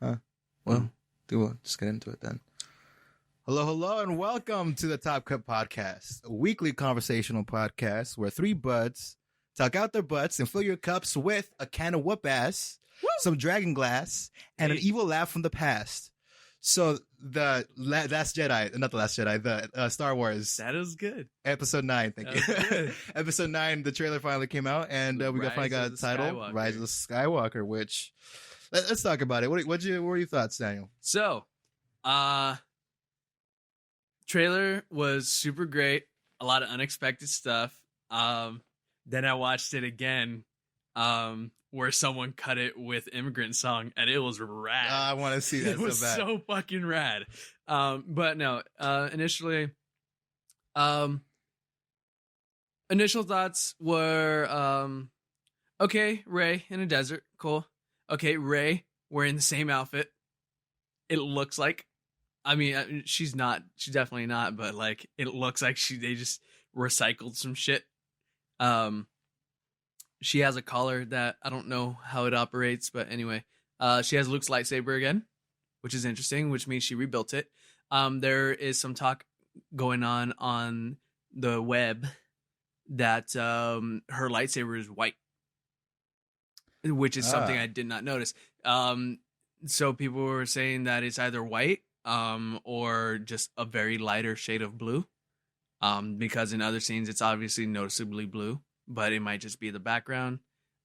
Huh. Well, we'll just get into it then. Hello, and welcome to the TopCup podcast, a weekly conversational podcast where three buds talk out their butts and fill your cups with a can of whoop ass, some dragon glass, and an evil laugh from the past. So the Last Jedi, not the Last Jedi, the Star Wars. That is good. Episode 9, thank you. Episode 9, the trailer finally came out, and we finally got a title, Skywalker. Rise of the Skywalker, which, let's talk about it. What were your thoughts, Daniel? So, trailer was super great. A lot of unexpected stuff. Then I watched it again, where someone cut it with Immigrant Song, and it was rad. I want to see that. It was so bad. so fucking rad. But no, initial thoughts were, okay, Rey in a desert, cool. Okay, Rey wearing the same outfit. It looks like, I mean, she's definitely not, but like, it looks like they just recycled some shit. She has a collar that I don't know how it operates, but anyway, she has Luke's lightsaber again, which is interesting, which means she rebuilt it. There is some talk going on the web that her lightsaber is white, which is something I did not notice. So people were saying that it's either white or just a very lighter shade of blue, because in other scenes it's obviously noticeably blue, but it might just be the background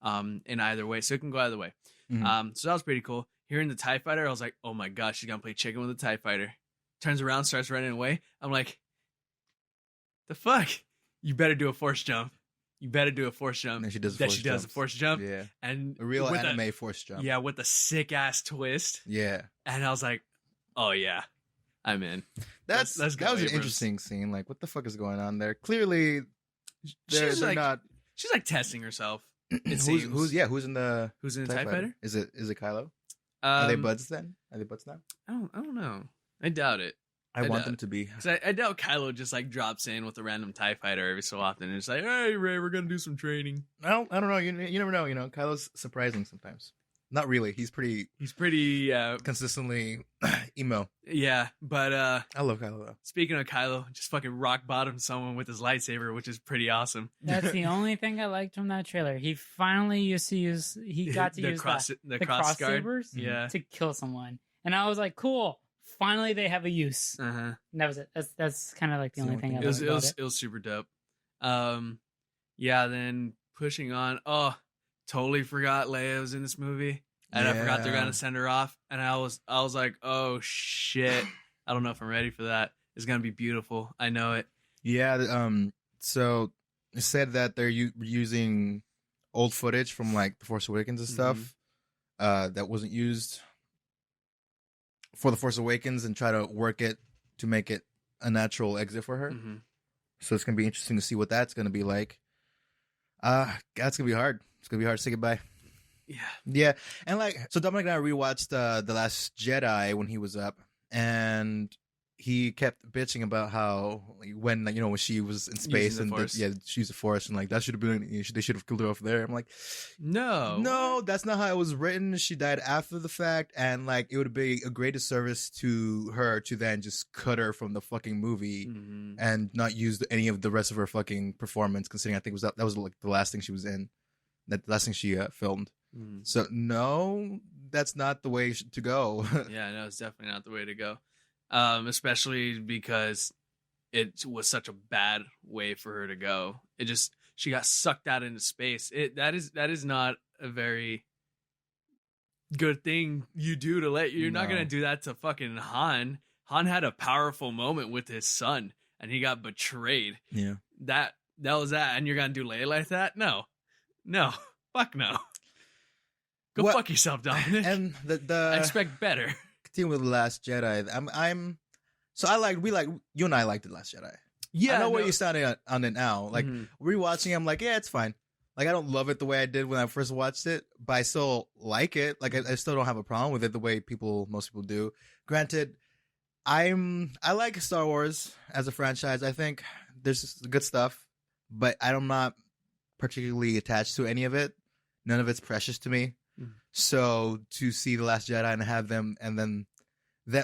in either way. So it can go either way. Mm-hmm. So that was pretty cool. Hearing the TIE Fighter, I was like, oh my gosh, she's going to play chicken with the TIE Fighter. Turns around, starts running away. I'm like, the fuck? You better do a force jump. And she does a force jump. Yeah. And a real anime force jump. Yeah, with a sick ass twist. Yeah. And I was like, oh yeah, I'm in. That was an interesting scene. Like, what the fuck is going on there? Clearly, they're not. She's like testing herself. Who's in the TIE Fighter? Is it Kylo? Are they buds then? Are they buds now? I don't know. I doubt it. I want them to be. Because I doubt Kylo just like drops in with a random TIE Fighter every so often and it's like, hey Rey, we're gonna do some training. I don't know. You never know. Kylo's surprising sometimes. Not really. He's pretty consistently emo. Yeah, but I love Kylo though. Speaking of Kylo, just fucking rock bottom someone with his lightsaber, which is pretty awesome. That's the only thing I liked from that trailer. He finally got to use the cross sabers, to kill someone, and I was like, cool. Finally, they have a use. Uh-huh. And that was it. That's kind of like the only thing I liked about it. It was super dope. Yeah. Then pushing on. Oh, totally forgot Leia was in this movie, and I forgot they're gonna send her off. And I was like, oh shit. I don't know if I'm ready for that. It's gonna be beautiful. I know it. Yeah. So it said that they're using old footage from like The Force Awakens and stuff that wasn't used for The Force Awakens and try to work it to make it a natural exit for her. Mm-hmm. So it's going to be interesting to see what that's going to be like. That's going to be hard. It's going to be hard to say goodbye. Yeah. Yeah. And so Dominic and I rewatched The Last Jedi when he was up, and he kept bitching about how when she was in space and she used the Force, and like that should have been they should have killed her off there. I'm like, no, that's not how it was written. She died after the fact, and like it would be a great disservice to her to then just cut her from the fucking movie and not use any of the rest of her fucking performance. Considering I think that was like the last thing she was in, the last thing she filmed. So no, that's not the way to go. Yeah, no, it's definitely not the way to go. Especially because it was such a bad way for her to go. She got sucked out into space. That is not a very good thing you do to you're not going to do that to fucking Han. Han had a powerful moment with his son and he got betrayed. Yeah. That was that. And you're going to do Leia like that? No, fuck no. Go fuck yourself, Dominic. And I expect better. With The Last Jedi, you and I liked The Last Jedi. Yeah, I know where you're standing on it now. Like rewatching, I'm like, yeah, it's fine. Like I don't love it the way I did when I first watched it, but I still like it. Like I still don't have a problem with it the way most people do. Granted, I like Star Wars as a franchise. I think there's good stuff, but I'm not particularly attached to any of it. None of it's precious to me. So to see The Last Jedi and have them, and then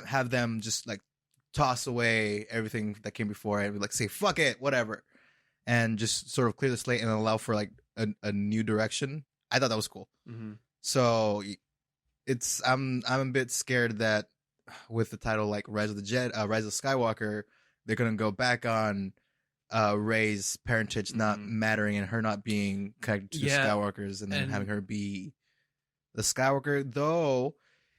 have them just like toss away everything that came before it, like say fuck it, whatever, and just sort of clear the slate and allow for like a new direction. I thought that was cool. Mm-hmm. So I'm a bit scared that with the title like Rise of Skywalker, they're gonna go back on Rey's parentage not mattering and her not being connected to the Skywalkers, and then having her be the Skywalker. Though,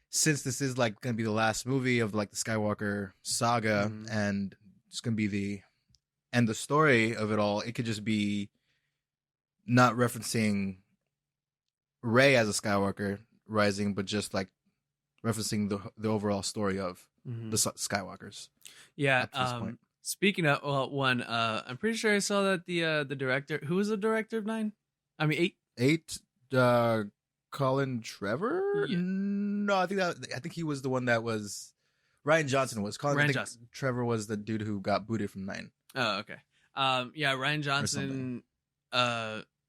since this is like gonna be the last movie of like the Skywalker saga, and it's gonna be the end of story of it all, it could just be not referencing Rey as a Skywalker rising, but just like referencing the overall story of the Skywalkers. Yeah. Speaking of I'm pretty sure I saw that the director, who was the director of 9? I mean 8. 8. Colin Trevor? Yeah. No, I think he was the one that was Ryan Johnson was. Ryan Johnson. Trevor was the dude who got booted from 9. Oh, okay. Yeah, Ryan Johnson.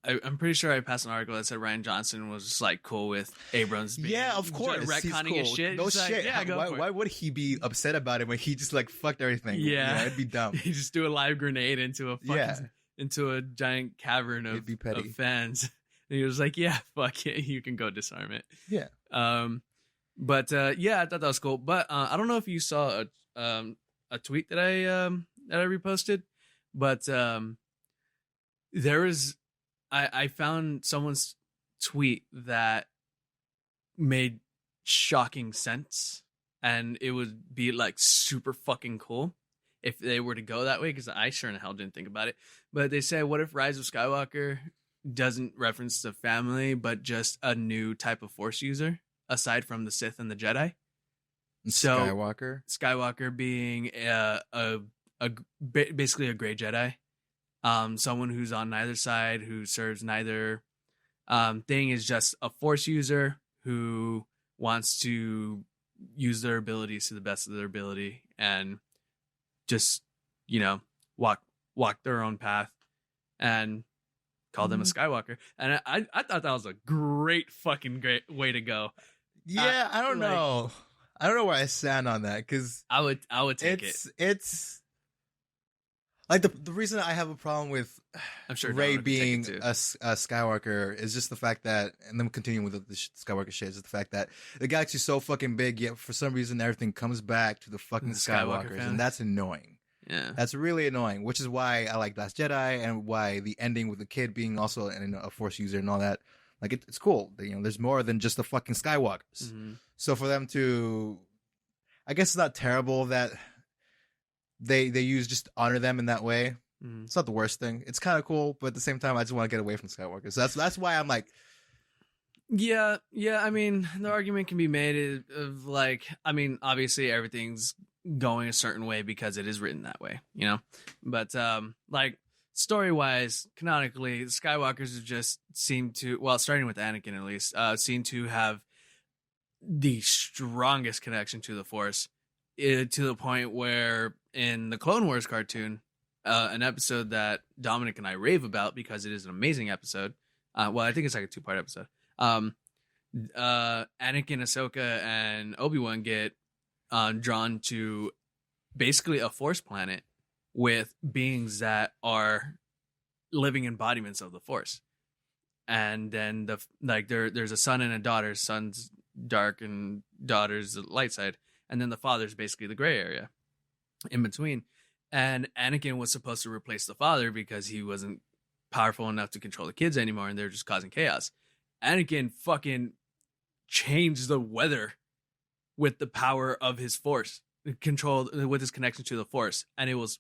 I'm pretty sure I passed an article that said Ryan Johnson was just like cool with Abrams being of course, retconning cool. his shit. No shit. Like, why would he be upset about it when he just like fucked everything? Yeah, it'd be dumb. He just do a live grenade into a fucking into a giant cavern of fans. And he was like, "Yeah, fuck it, you can go disarm it." Yeah. But yeah, I thought that was cool. But I don't know if you saw a tweet that I reposted, but there was. I found someone's tweet that made shocking sense, and it would be like super fucking cool if they were to go that way, because I sure in hell didn't think about it. But they say, what if Rise of Skywalker doesn't reference the family, but just a new type of Force user aside from the Sith and the Jedi? So Skywalker being basically a gray Jedi. Someone who's on neither side, who serves neither thing, is just a Force user who wants to use their abilities to the best of their ability and just, walk their own path, and call them a Skywalker. And I thought that was a great way to go. Yeah, I don't know. I don't know where I stand on that, because I would take it. It's like the reason I have a problem with Rey being a Skywalker is just the fact that, and then continuing with the Skywalker shit, is the fact that the galaxy's so fucking big, yet for some reason everything comes back to the fucking Skywalkers, and that's annoying. Yeah, that's really annoying. Which is why I like Last Jedi, and why the ending with the kid being also a Force user and all that. Like it's cool. There's more than just the fucking Skywalkers. Mm-hmm. So for them to, I guess it's not terrible that they use just honor them in that way. It's not the worst thing. It's kind of cool, but at the same time, I just want to get away from Skywalker. So that's why I'm like, yeah. I mean, the argument can be made of like, I mean, obviously everything's going a certain way because it is written that way, But like story wise, canonically, the Skywalkers just seem to, well, starting with Anakin at least, seem to have the strongest connection to the Force, to the point where in the Clone Wars cartoon, an episode that Dominic and I rave about because it is an amazing episode. Well, I think it's like a 2-part episode. Anakin, Ahsoka, and Obi-Wan get drawn to basically a Force planet with beings that are living embodiments of the Force. And then there's a son and a daughter. Son's dark and daughter's the light side. And then the father's basically the gray area in between. And Anakin was supposed to replace the father because he wasn't powerful enough to control the kids anymore, and they're just causing chaos. Anakin fucking changed the weather with the power of his Force, controlled with his connection to the Force, and it was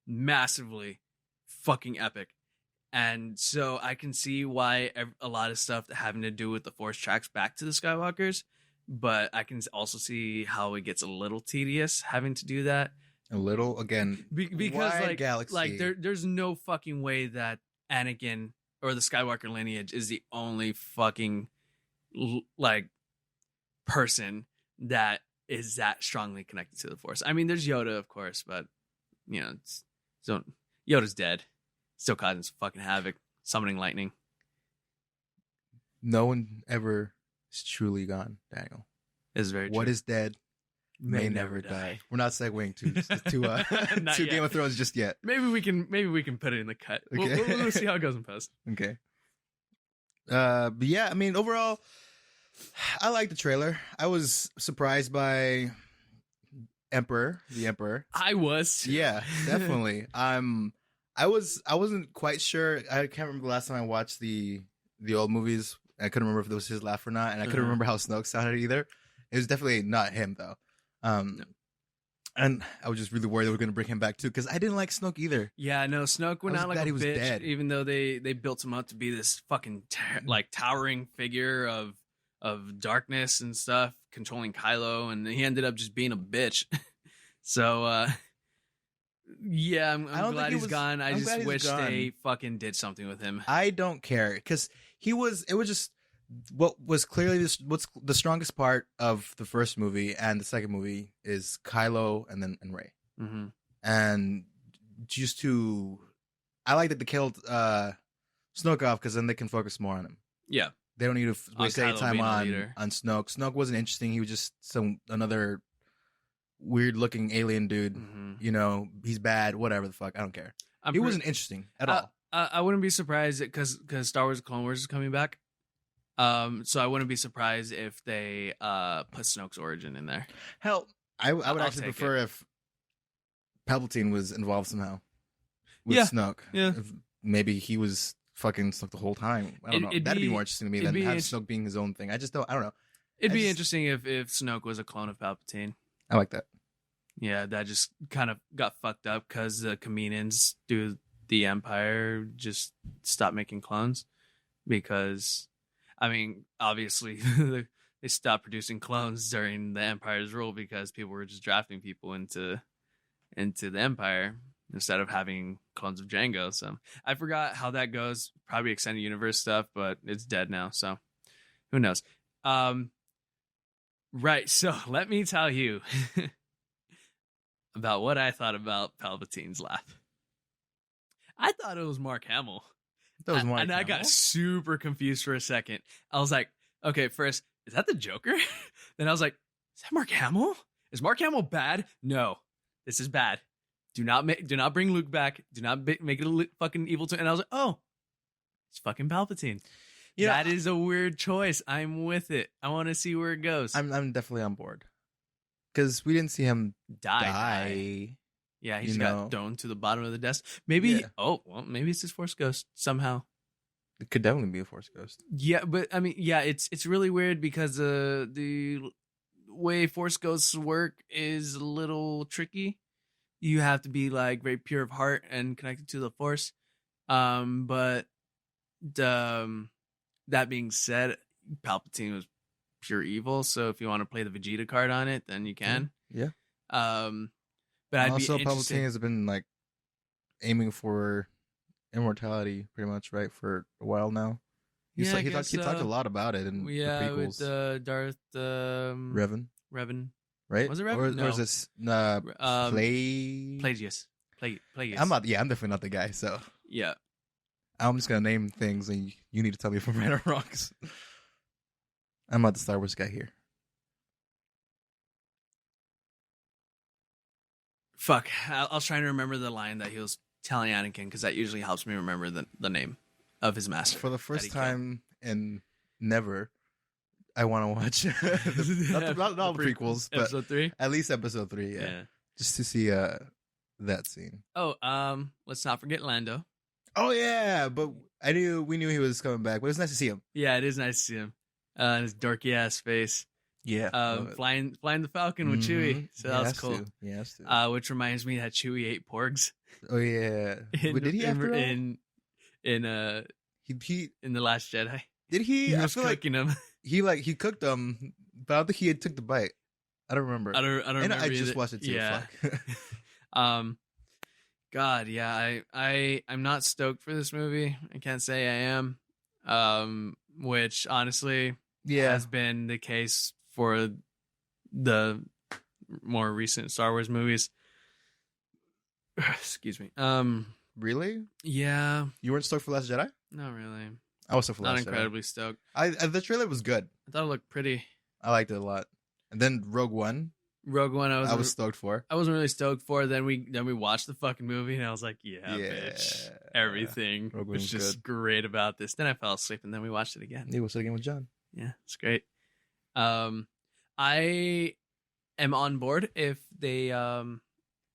massively fucking epic. And so I can see why a lot of stuff having to do with the Force tracks back to the Skywalkers, but I can also see how it gets a little tedious having to do that. A little, again, because galaxy. There's no fucking way that Anakin or the Skywalker lineage is the only fucking person that is that strongly connected to the Force. I mean, there's Yoda, of course, but Yoda's dead, still causing some fucking havoc, summoning lightning. No one ever is truly gone, Daniel. Is very What true. is dead may never die. We're not segueing to Game of Thrones just yet. Maybe we can put it in the cut. Okay. We'll see how it goes in post. Okay. But yeah, I mean, overall, I like the trailer. I was surprised by the Emperor. I was. Yeah, definitely. I wasn't quite sure. I can't remember the last time I watched the old movies. I couldn't remember if it was his laugh or not, and I couldn't remember how Snoke sounded either. It was definitely not him though. No. And I was just really worried they were going to bring him back too, because I didn't like Snoke either. Yeah, no, Snoke went out like a he was bitch, dead. even though they built him up to be this fucking like towering figure of darkness and stuff, controlling Kylo, and he ended up just being a bitch. So, yeah, I'm glad he's gone. I just wish they fucking did something with him. I don't care, because it was just what was clearly what's the strongest part of the first movie and the second movie is Kylo and Rey. Mm-hmm. And I like that they killed Snoke off, because then they can focus more on him. Yeah, they don't need to waste any time on Snoke. Snoke wasn't interesting. He was just another weird looking alien dude. Mm-hmm. You know, he's bad. Whatever the fuck, I don't care. He wasn't interesting at all. I wouldn't be surprised because Star Wars: Clone Wars is coming back. So I wouldn't be surprised if they put Snoke's origin in there. Hell, I would actually prefer if Palpatine was involved somehow with Snoke. Yeah, if maybe he was fucking Snoke the whole time. I don't know. That'd be more interesting to me than have Snoke being his own thing. I don't know. It'd be interesting if Snoke was a clone of Palpatine. I like that. Yeah, that just kind of got fucked up because the Kaminoans through the Empire just stopped making clones because, I mean, obviously they stopped producing clones during the Empire's rule because people were just drafting people into the Empire instead of having clones of Jango. So I forgot how that goes. Probably extended universe stuff, but it's dead now. So who knows? Right. So let me tell you about what I thought about Palpatine's laugh. I thought it was Mark Hamill. I got super confused for a second. I was like, okay, first, is that the Joker? Then I was like, is that Mark Hamill? Is Mark Hamill bad? No, this is bad. Do not bring Luke back. Do not make it a fucking evil twin. And I was like, oh, it's fucking Palpatine. Yeah, that is a weird choice. I'm with it. I want to see where it goes. I'm definitely on board because we didn't see him die. Yeah, he just got thrown to the bottom of the desk. Maybe. Yeah. Oh, well, maybe it's his Force ghost somehow. It could definitely be a Force ghost. Yeah, but I mean, yeah, it's really weird because the way Force ghosts work is a little tricky. You have to be like very pure of heart and connected to the Force. But that being said, Palpatine was pure evil. So if you want to play the Vegeta card on it, then you can. Yeah. But I'd also, Palpatine has been like aiming for immortality, pretty much, right, for a while now. He talked a lot about it in the prequels. With Darth Revan, right? Was it Revan? Or is this Plagueis? Plagueis. I'm definitely not the guy. So yeah, I'm just gonna name things, and you need to tell me if I'm right or wrong. I'm not the Star Wars guy here. Fuck, I was trying to remember the line that he was telling Anakin because that usually helps me remember the name of his master. For the first time in never, I want to watch not all the prequels, but episode 3, at least episode 3. Yeah, just to see that scene. Oh, let's not forget Lando. Oh yeah, but we knew he was coming back, but it was nice to see him. Yeah, it is nice to see him. His dorky ass face. Yeah, flying the Falcon with Chewie, so that was cool. Yeah, which reminds me that Chewie ate porgs. Oh yeah, did he after in the Last Jedi? Did he? I feel cooking them. He cooked them, but I don't think he took the bite. I don't remember. I don't remember. I just watched it too. Yeah. God, yeah, I'm not stoked for this movie. I can't say I am. Which honestly, has been the case for the more recent Star Wars movies. Excuse me. Really? Yeah. You weren't stoked for Last Jedi? Not really. I was so for Not Last Jedi. incredibly stoked. The trailer was good. I thought it looked pretty. I liked it a lot. And then Rogue One, I was stoked for. I wasn't really stoked for. Then we watched the fucking movie, and I was like, yeah. Bitch, everything Rogue was One's just good. great about this. Then I fell asleep, and then we watched it again. Yeah, we'll sit again with John. Yeah, it's great. I am on board if they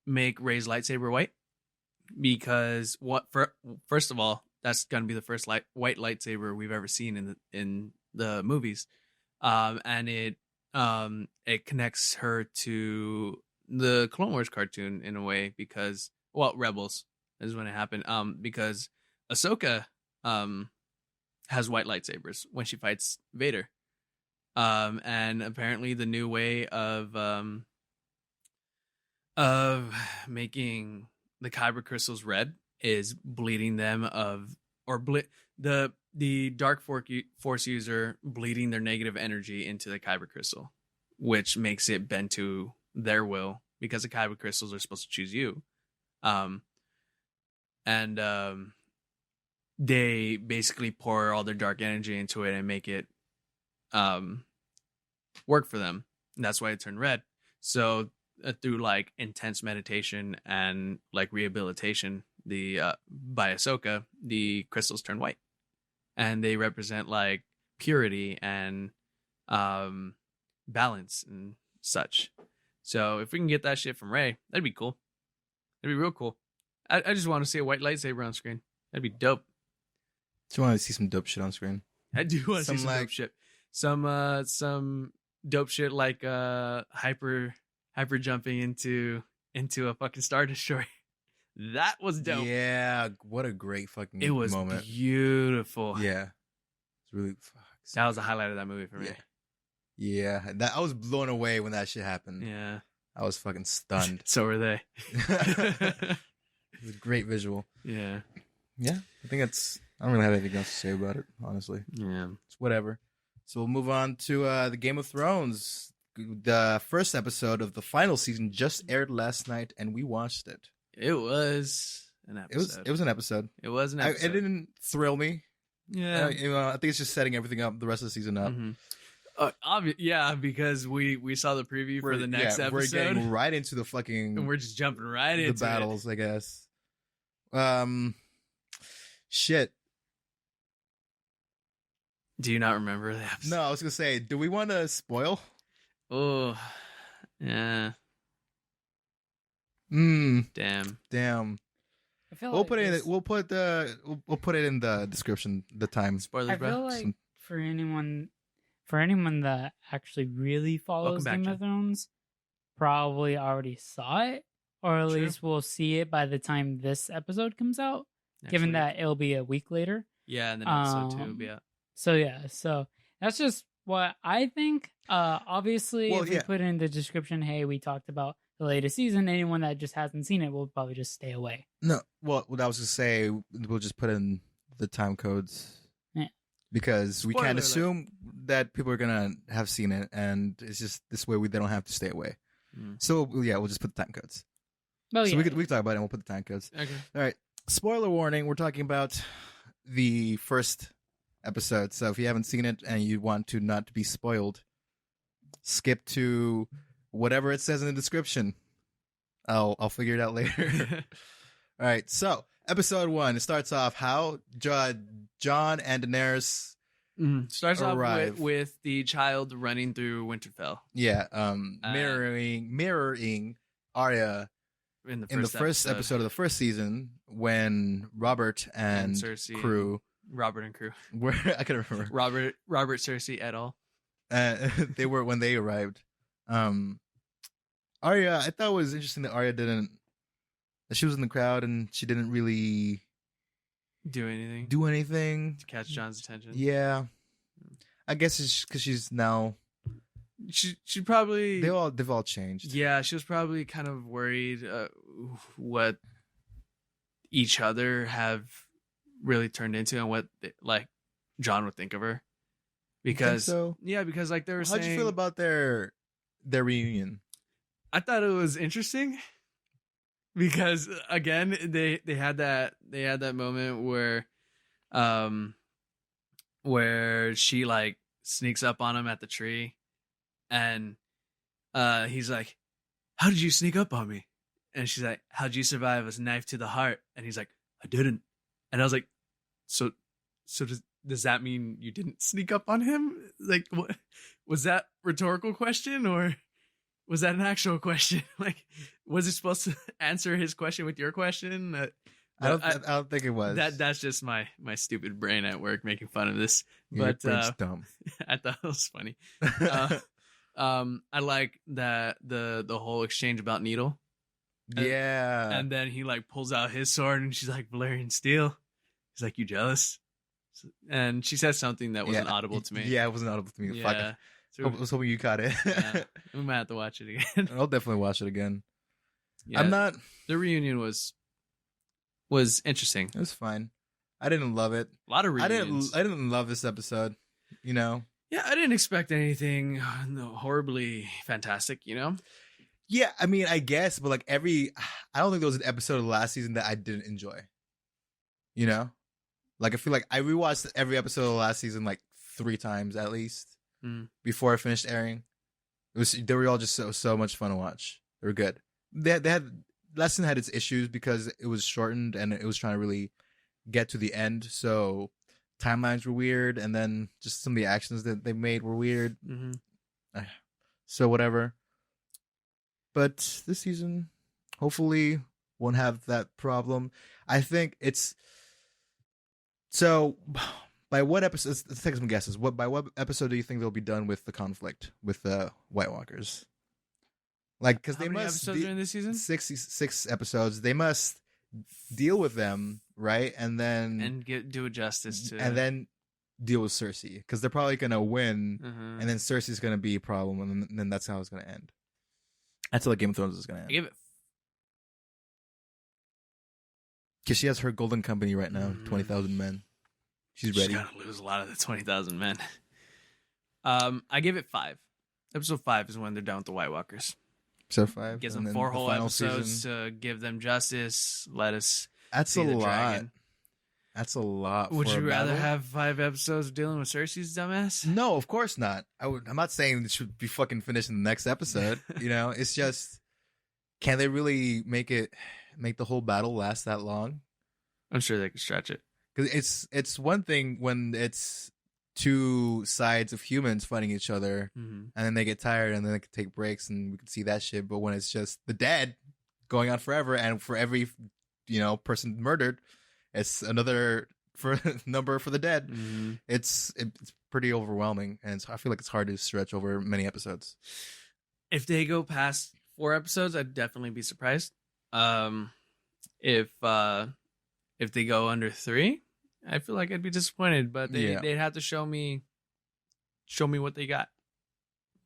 make Rey's lightsaber white, because first of all, that's gonna be the first white lightsaber we've ever seen in the movies, and it connects her to the Clone Wars cartoon in a way, because Rebels is when it happened, because Ahsoka has white lightsabers when she fights Vader. And apparently the new way of making the kyber crystals red is bleeding them the dark force user bleeding their negative energy into the kyber crystal, which makes it bend to their will, because the kyber crystals are supposed to choose you. They basically pour all their dark energy into it and make it work for them. And that's why it turned red. So through like intense meditation and like rehabilitation, by Ahsoka, the crystals turn white, and they represent like purity and balance and such. So if we can get that shit from Rey, that'd be cool. That'd be real cool. I just want to see a white lightsaber on screen. That'd be dope. Just want to see some dope shit on screen. I do want to see some dope shit. Some dope shit like hyper jumping into a fucking Star Destroyer. That was dope. Yeah, what a great fucking moment. It was beautiful. Yeah. It's really that was the highlight of that movie for me. Yeah. I was blown away when that shit happened. Yeah. I was fucking stunned. So were they. It was a great visual. Yeah. Yeah. I don't really have anything else to say about it, honestly. Yeah. It's whatever. So we'll move on to the Game of Thrones. The first episode of the final season just aired last night, and we watched it. It was an episode. It was an episode. It was an episode. It didn't thrill me. Yeah. I think it's just setting everything up, the rest of the season up. Mm-hmm. Yeah, because we saw the preview for the next episode. We're getting right into the fucking... And we're just jumping right into the battles, I guess. Shit. Do you not remember the episode? No, I was going to say, do we want to spoil? Oh, yeah. Damn. I feel We'll put it in the description, the time. Spoilers, I bro. feel like for anyone that actually really follows Game of Thrones, probably already saw it, or at least will see it by the time this episode comes out. Given that it'll be a week later. Yeah, and then episode 2 will be out. So that's just what I think. Obviously, if we put in the description, hey, we talked about the latest season, anyone that just hasn't seen it will probably just stay away. No, well, what I was going to say, we'll just put in the time codes. Yeah. Because we can't assume that people are going to have seen it, and it's just this way they don't have to stay away. So, yeah, we'll just put the time codes. Oh, so we can talk about it, and we'll put the time codes. Okay. All right. Spoiler warning, we're talking about the first episode. So if you haven't seen it and you want to not be spoiled, skip to whatever it says in the description. I'll figure it out later. All right. So episode 1, it starts off how Jon and Daenerys starts arrive. off with the child running through Winterfell. Yeah. Mirroring Arya in the first episode of the first season, when Robert and Cersei crew. Robert and crew. Where I can't remember. Robert, Cersei et al. They were when they arrived. Arya, I thought it was interesting that Arya that she was in the crowd and she didn't really do anything to catch Jon's attention. Yeah, I guess it's because she's now. She probably they've all changed. Yeah, she was probably kind of worried what each other have really turned into and what like Jon would think of her. Because because like they were saying, how'd you feel about their reunion? I thought it was interesting because again they had that moment where where she like sneaks up on him at the tree, and he's like, "How did you sneak up on me?" And she's like, "How'd you survive a knife to the heart?" And he's like, "I didn't." And I was like, "So does that mean you didn't sneak up on him? Like, what was that rhetorical question, or was that an actual question? Like, was it supposed to answer his question with your question?" I don't think it was. That's just my stupid brain at work making fun of this. Your brain's dumb. I thought it was funny. I like that the whole exchange about Needle. And then he like pulls out his sword, and she's like, "Valerian steel." He's like, "You jealous?" And she says something that wasn't audible to me. Yeah, it wasn't audible to me. Yeah. I was hoping you caught it. Yeah. We might have to watch it again. I'll definitely watch it again. Yeah, the reunion was interesting. It was fine. I didn't love it. A lot of reunions. I didn't love this episode. You know. Yeah, I didn't expect anything horribly fantastic. You know. Yeah, I mean, I guess, but like I don't think there was an episode of the last season that I didn't enjoy. You know, like I feel like I rewatched every episode of the last season like 3 times at least before it finished airing. They were all just so much fun to watch. They were good. They had last season had its issues because it was shortened and it was trying to really get to the end. So timelines were weird, and then just some of the actions that they made were weird. So whatever. But this season, hopefully, won't have that problem. I think it's so. By what episode? Let's take some guesses. By what episode do you think they'll be done with the conflict with the White Walkers? Like, because they must. How many episodes are in this season? 6 episodes. They must deal with them, right? And then do a justice to, and then deal with Cersei, because they're probably gonna win, and then Cersei's gonna be a problem, and then that's how it's gonna end. That's how Game of Thrones is gonna end. I give it, because she has her golden company right now, 20,000 men. She's ready. She's gonna lose a lot of the 20,000 men. I give it 5. Episode 5 is when they're done with the White Walkers. Episode 5 gives them 4 whole episodes to give them justice. Let us. That's a lot. Dragon. That's a lot. Would you rather have 5 episodes dealing with Cersei's dumbass? No, of course not. I'm not saying it should be fucking finished in the next episode. You know, it's just, can they really make the whole battle last that long? I'm sure they can stretch it. Because it's one thing when it's 2 sides of humans fighting each other, and then they get tired, and then they can take breaks, and we can see that shit. But when it's just the dead going on forever, and for every person murdered, it's another number for the dead. It's pretty overwhelming, and I feel like it's hard to stretch over many episodes. If they go past 4 episodes, I'd definitely be surprised. If they go under 3, I feel like I'd be disappointed. But they'd have to show me what they got,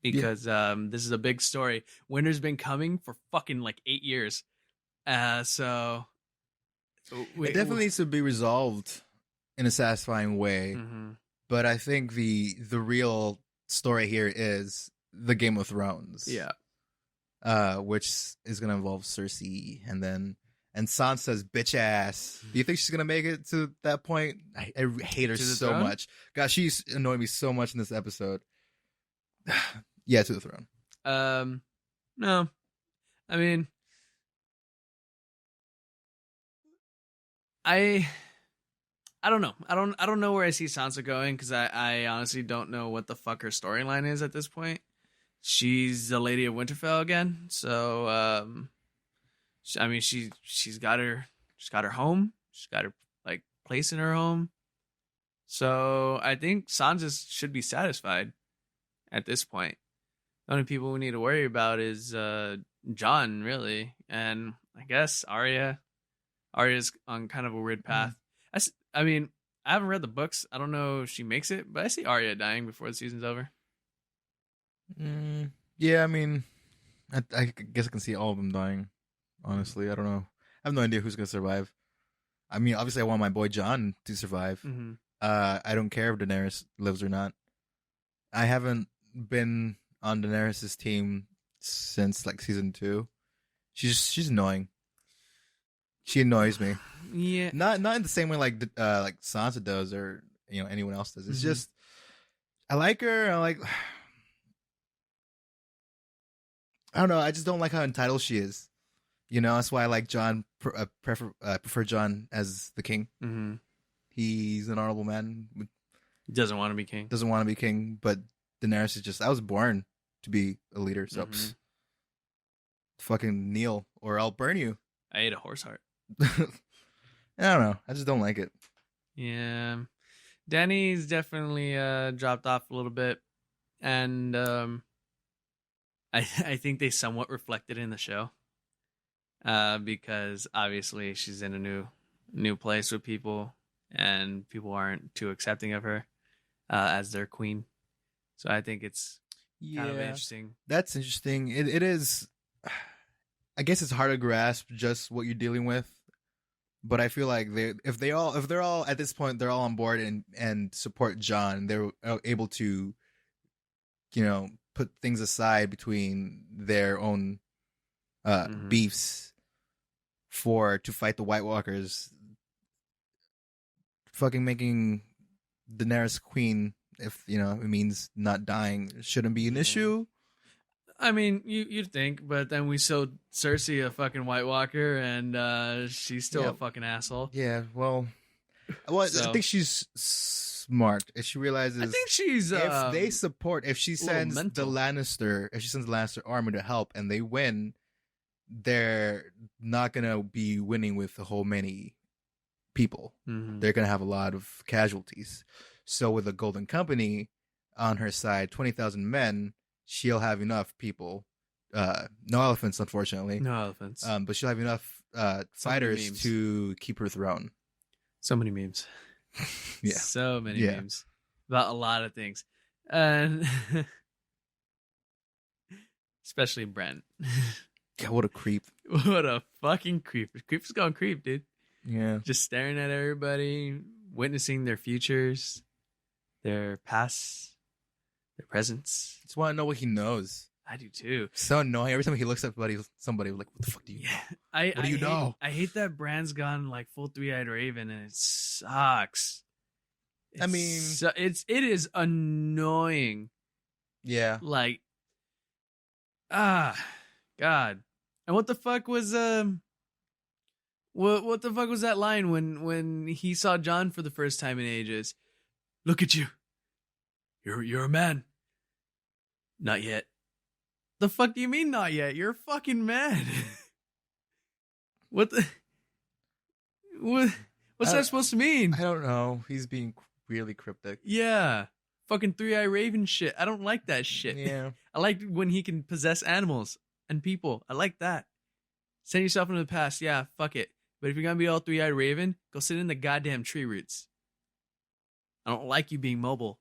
because this is a big story. Winter's been coming for fucking like 8 years, so it definitely needs to be resolved in a satisfying way. But I think the real story here is the Game of Thrones, which is going to involve Cersei, and Sansa's bitch ass. Do you think she's gonna make it to that point? I hate her so much. God, she's annoyed me so much in this episode. Yeah, to the throne. No, I mean, I don't know. I don't know where I see Sansa going, because I honestly don't know what the fuck her storyline is at this point. She's the Lady of Winterfell again, so I mean, she's got her home. She's got her like place in her home. So I think Sansa should be satisfied at this point. The only people we need to worry about is Jon, really, and I guess Arya. Arya's on kind of a weird path. I mean, I haven't read the books. I don't know if she makes it, but I see Arya dying before the season's over. Yeah, I mean, I guess I can see all of them dying. Honestly, I don't know. I have no idea who's gonna survive. I mean, obviously, I want my boy Jon to survive. I don't care if Daenerys lives or not. I haven't been on Daenerys' team since like season 2. She's annoying. She annoys me. Yeah, not in the same way like Sansa does, or anyone else does. It's just I like her. I don't know. I just don't like how entitled she is. That's why I like John. Prefer John as the king. Mm-hmm. He's an honorable man. Doesn't want to be king. Doesn't want to be king, but Daenerys is just. I was born to be a leader, so fucking kneel or I'll burn you. I ate a horse heart. I don't know. I just don't like it. Yeah, Dany's definitely dropped off a little bit, and I think they somewhat reflected in the show, because obviously she's in a new place with people, and people aren't too accepting of her as their queen. So I think it's kind of interesting. That's interesting. It is. I guess it's hard to grasp just what you're dealing with, but I feel like if they're all at this point, they're all on board and support Jon. They're able to, put things aside between their own beefs to fight the White Walkers. Fucking making Daenerys queen, if it means not dying, shouldn't be an issue. I mean, you'd think, but then we showed Cersei a fucking White Walker, and she's still a fucking asshole. Yeah, well, I think she's smart. If she realizes, I think she's. If she sends the Lannister army to help, and they win, they're not gonna be winning with a whole many people. Mm-hmm. They're gonna have a lot of casualties. So with the Golden Company on her side, 20,000 men. She'll have enough people. No elephants, unfortunately. No elephants. But she'll have enough fighters to keep her throne. So many memes. Yeah. So many memes about a lot of things. And especially Brent. God, what a creep. What a fucking creep. Creep's gone creep, dude. Yeah. Just staring at everybody, witnessing their futures, their past, their presence. Just want to know what he knows. I do too. So annoying. Every time he looks at somebody like, what the fuck do you know? What do you know? I hate that Bran's gone like full 3-eyed Raven, and it sucks. It is annoying. Yeah. Like, God. And what the fuck was what the fuck was that line when he saw Jon for the first time in ages? Look at you. You're a man. Not yet. The fuck do you mean not yet? You're a fucking man. What's that supposed to mean? I don't know. He's being really cryptic. Yeah. Fucking 3-eye Raven shit. I don't like that shit. Yeah. I like when he can possess animals and people. I like that. Send yourself into the past. Yeah, fuck it. But if you're going to be all 3-eyed Raven, go sit in the goddamn tree roots. I don't like you being mobile.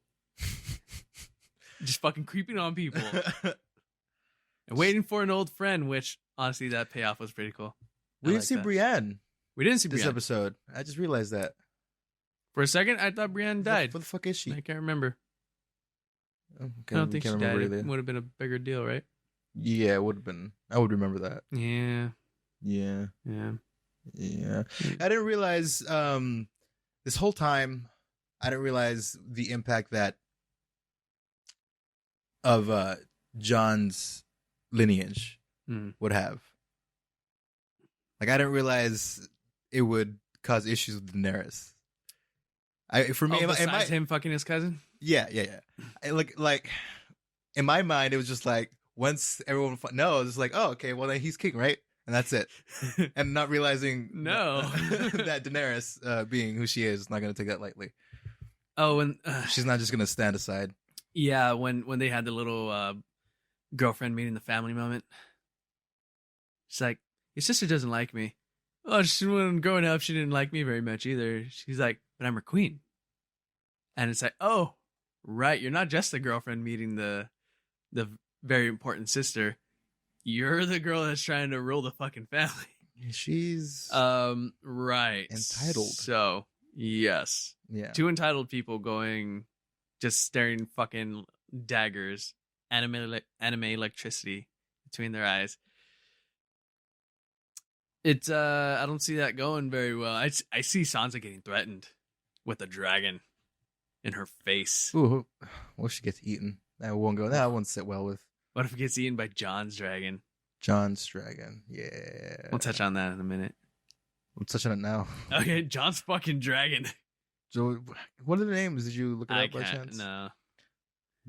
Just fucking creeping on people. And waiting for an old friend, which, honestly, that payoff was pretty cool. We didn't see Brienne. We didn't see this Brienne. episode. I just realized that. For a second, I thought Brienne died. What the fuck is she? I can't remember. I don't think she died. Either. It would have been a bigger deal, right? Yeah, it would have been. I would remember that. Yeah. Yeah. Yeah. Yeah. I didn't realize this whole time, I didn't realize the impact that of Jon's lineage would have. Like, I didn't realize it would cause issues with Daenerys. Besides him fucking his cousin? Yeah. Like in my mind, it was just like, once everyone knows, it's like, oh, okay, well then he's king, right? And that's it. And not realizing that Daenerys, being who she is not going to take that lightly. Oh, and she's not just going to stand aside. Yeah, when they had the little girlfriend meeting the family moment, she's like, your sister doesn't like me. Oh, when growing up, she didn't like me very much either. She's like, but I'm her queen. And it's like, oh, right, you're not just the girlfriend meeting the very important sister. You're the girl that's trying to rule the fucking family. She's right, entitled. So yes, yeah, 2 entitled people just staring fucking daggers, anime electricity between their eyes. It's I don't see that going very well. I see Sansa getting threatened with a dragon. in her face. Ooh, what if she gets eaten? That won't go. That won't sit well with. What if it gets eaten by John's dragon? John's dragon. Yeah. We'll touch on that in a minute. I'm touching it now. Okay, John's fucking dragon. So, what are the names? Did you look it up by chance? No.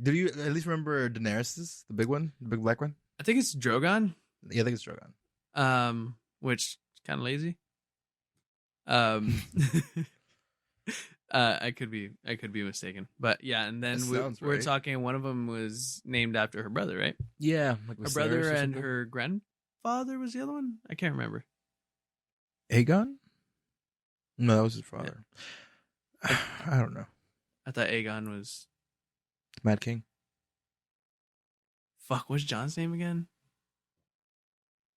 Did you at least remember Daenerys, the big one, the big black one? I think it's Drogon. Yeah, I think it's Drogon. Which kind of lazy. I could be mistaken, but yeah. And then we're talking. One of them was named after her brother, right? Yeah, like her brother and her grandfather was the other one. I can't remember. Aegon? No, that was his father. Yeah. I don't know. I thought Aegon was Mad King. Fuck, what's John's name again?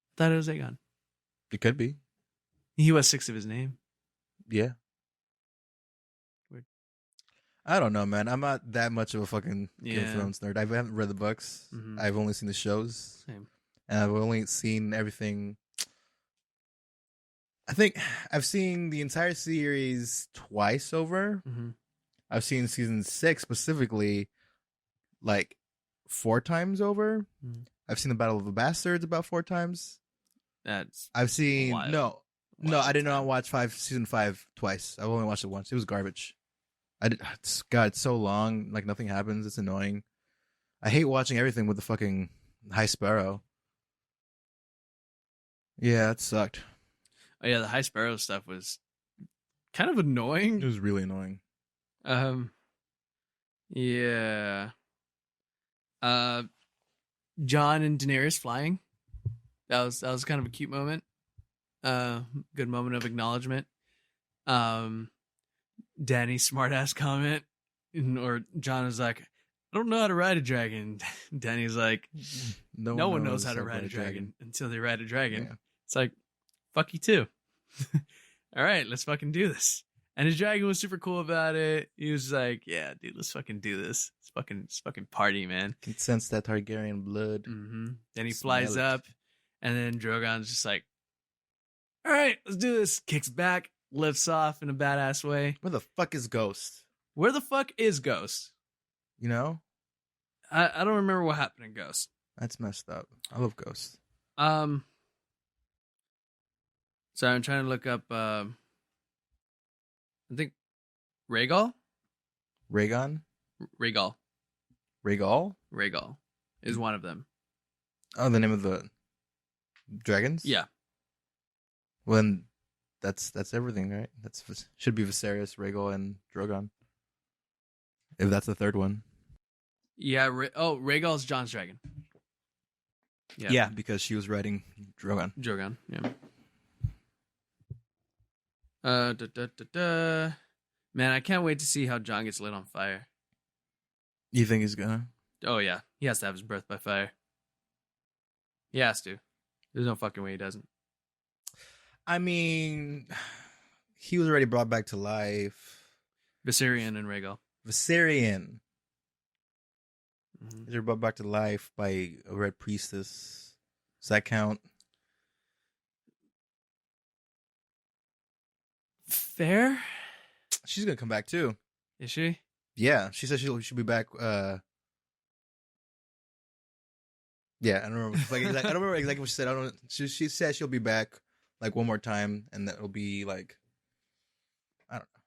I thought it was Aegon. It could be. He was 6 of his name. Yeah. Weird. I don't know, man. I'm not that much of a fucking Game of Thrones nerd. I haven't read the books. Mm-hmm. I've only seen the shows. Same. And I've only seen everything. I think I've seen the entire series twice over. Mm-hmm. I've seen season 6 specifically like 4 times over. Mm-hmm. I've seen the Battle of the Bastards about 4 times. I've seen wild. No, I did not watch season 5 twice. I've only watched it once. It was garbage. God, it's so long. Like nothing happens. It's annoying. I hate watching everything with the fucking High Sparrow. Yeah, it sucked. Oh yeah, the High Sparrow stuff was kind of annoying. It was really annoying. Yeah. Jon and Daenerys flying. That was kind of a cute moment. Good moment of acknowledgement. Danny's smartass comment, or Jon was like, "I don't know how to ride a dragon." Danny's like, "No one knows how to ride a dragon until they ride a dragon." Yeah. It's like, fuck you too. All right, let's fucking do this. And his dragon was super cool about it. He was like, "Yeah, dude, let's fucking do this. It's fucking party, man." Can sense that Targaryen blood. Mm-hmm. Then he flies up, and then Drogon's just like, "All right, let's do this." Kicks back, lifts off in a badass way. Where the fuck is Ghost? Where the fuck is Ghost? You know? I don't remember what happened in Ghost. That's messed up. I love Ghost. So I'm trying to look up, I think Rhaegal? Rhaegon? Rhaegal. Rhaegal? Rhaegal is one of them. Oh, the name of the dragons? Yeah. Well, then that's everything, right? Should be Viserys, Rhaegal, and Drogon. If that's the third one. Yeah. Rhaegal's Jon's dragon. Yeah, because she was riding Drogon. Drogon, yeah. Man, I can't wait to see how Jon gets lit on fire. You think he's gonna? Oh yeah, he has to have his birth by fire. He has to. There's no fucking way he doesn't. I mean, he was already brought back to life. Viserion and Rhaegal. Viserion. Mm-hmm. They're brought back to life by a red priestess. Does that count? Fair. She's gonna come back too. Is she? Yeah, she said she'll be back. Yeah, I don't remember. I don't remember exactly what she said. I don't. She said she'll be back like one more time, and that it'll be like, I don't know.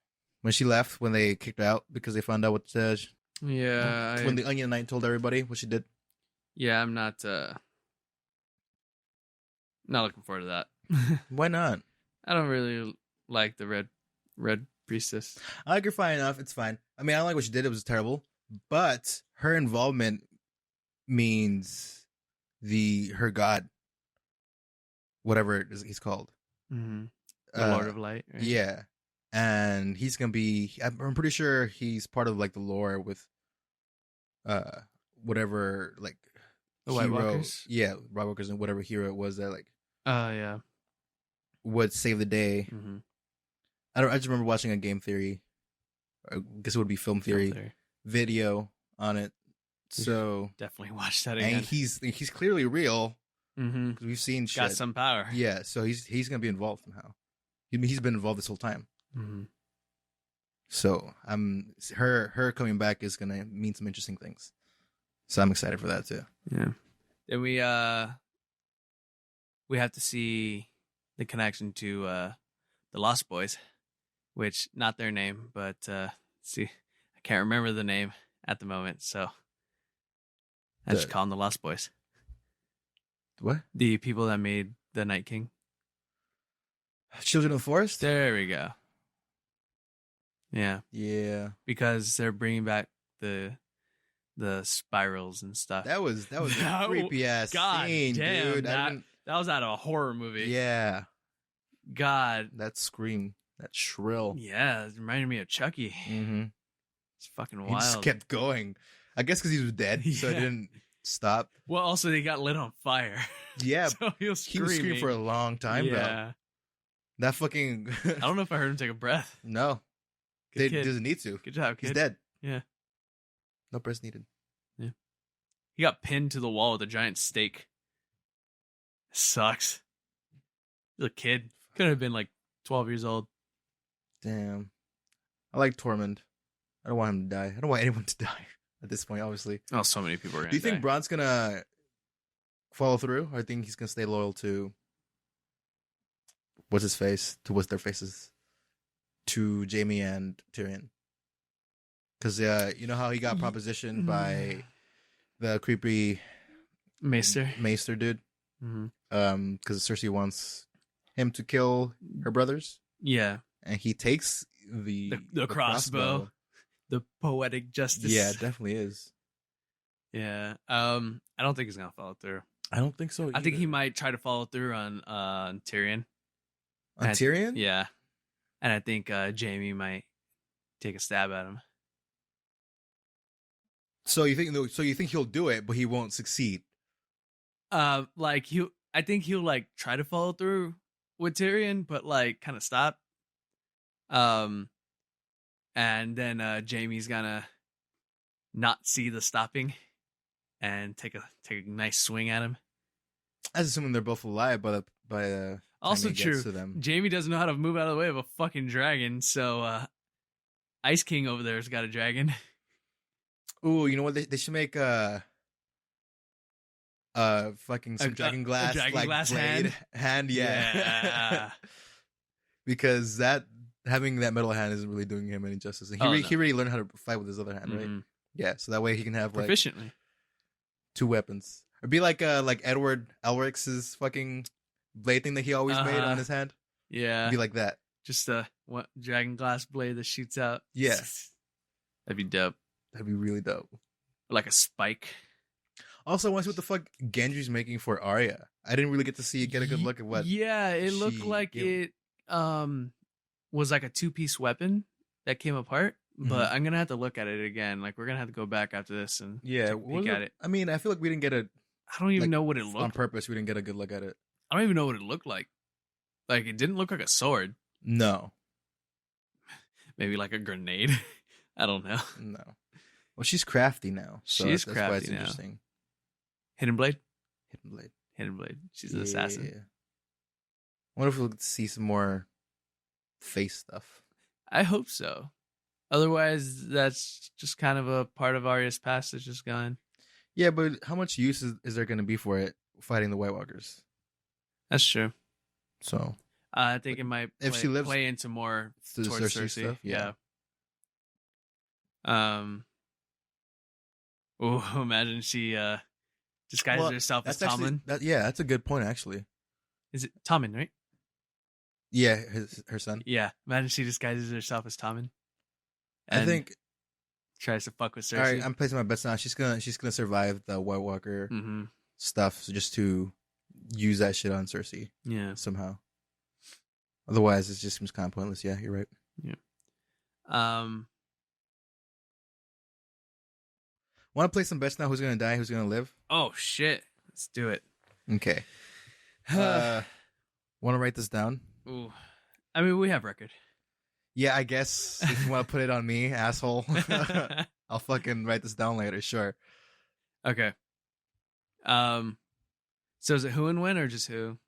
When she left, when they kicked her out because they found out what yeah. When the Onion Knight told everybody what she did. Yeah, I'm not looking forward to that. Why not? I don't really like the red priestess. I like her fine enough. It's fine. I mean, I don't like what she did. It was terrible. But her involvement means her god, whatever he's called. Mm-hmm. The Lord of Light. Right? Yeah. And he's going to be, I'm pretty sure he's part of like the lore with whatever like the White Walkers. Yeah, White Walkers and whatever hero it was that like yeah, would save the day. Mm-hmm. I just remember watching a game theory, I guess it would be film theory video on it. So definitely watch that again. And he's clearly real. Mm-hmm. Because we've seen shit. Got some power. Yeah, so he's gonna be involved somehow. He's been involved this whole time. Mm-hmm. So her coming back is gonna mean some interesting things. So I'm excited for that too. Yeah. Then we have to see the connection to the Lost Boys, which not their name, but see, I can't remember the name at the moment, so I just call them the Lost Boys. What? The people that made the Night King. Children of the Forest? There we go. Yeah. Yeah. Because they're bringing back the spirals and stuff. That was a creepy ass scene, damn, dude. That was out of a horror movie. Yeah. God. That scream. That shrill. Yeah, it reminded me of Chucky. Mm-hmm. It's fucking wild. He just kept going. I guess because he was dead, so it didn't stop. Well, also they got lit on fire. Yeah. So he was screaming for a long time, though. That fucking... I don't know if I heard him take a breath. No. He doesn't need to. Good job, kid. He's dead. Yeah. No breath needed. Yeah. He got pinned to the wall with a giant stake. Sucks. He's a kid. Could have been like 12 years old. Damn. I like Tormund. I don't want him to die. I don't want anyone to die at this point, obviously. Oh, so many people are going to die. Do you think Bron's going to follow through? Or do you think he's going to stay loyal to... What's their faces? To Jaime and Tyrion. Because you know how he got propositioned by the creepy... Maester dude? Mm-hmm. Because Cersei wants him to kill her brothers. Yeah. And he takes the crossbow. The poetic justice. Yeah, it definitely is. Yeah. I don't think he's gonna follow through. I don't think so either. I think he might try to follow through on Tyrion. On Tyrion? Yeah. And I think Jaime might take a stab at him. So you think he'll do it, but he won't succeed? I think he'll like try to follow through with Tyrion, but like kind of stop. And then Jaime's gonna not see the stopping and take a nice swing at him. That's assuming they're both alive by the also time he true. gets to them. Jaime doesn't know how to move out of the way of a fucking dragon, so Ice King over there's got a dragon. Ooh, you know what? They should make fucking some dragon glass hand. Yeah. Because having that metal hand isn't really doing him any justice. And he really learned how to fight with his other hand, right? Yeah, so that way he can have like proficiently 2 weapons. Or be like Edward Elric's fucking blade thing that he always made on his hand. Yeah. Be like that. Just a dragon glass blade that shoots out. Yeah. That'd be dope. That'd be really dope. Like a spike. Also, I want to see what the fuck Gendry's making for Arya. I didn't really get a good look at what. Yeah, it looked like it was like a 2-piece weapon that came apart. But I'm gonna have to look at it again. Like we're gonna have to go back after this and take a peek at it. I mean, I feel like we didn't get I don't even know what it looked on purpose. We didn't get a good look at it. I don't even know what it looked like. Like it didn't look like a sword. No. Maybe like a grenade. I don't know. No. Well, she's crafty now. So She's that's crafty why it's now. interesting. Hidden blade. Hidden blade. She's an assassin. I wonder if we'll see some more face stuff. I hope so. Otherwise, that's just kind of a part of Arya's past that's just gone. Yeah, but how much use is there going to be for it fighting the White Walkers? That's true. So I think it might play into more towards Cersei stuff. Yeah. Oh, imagine she disguises herself as Tommen. That's a good point, actually. Is it Tommen, right? Yeah, her son. Yeah, imagine she disguises herself as Tommen. I think tries to fuck with Cersei. All right, I'm placing my bets now. She's gonna survive the White Walker stuff, so just to use that shit on Cersei. Yeah, somehow. Otherwise, it just seems kind of pointless. Yeah, you're right. Yeah. Want to play some bets now? Who's gonna die? Who's gonna live? Oh shit! Let's do it. Okay. Want to write this down? Ooh, I mean, we have record. Yeah, I guess if you want to put it on me, asshole, I'll fucking write this down later. Sure. Okay. So is it who and when or just who?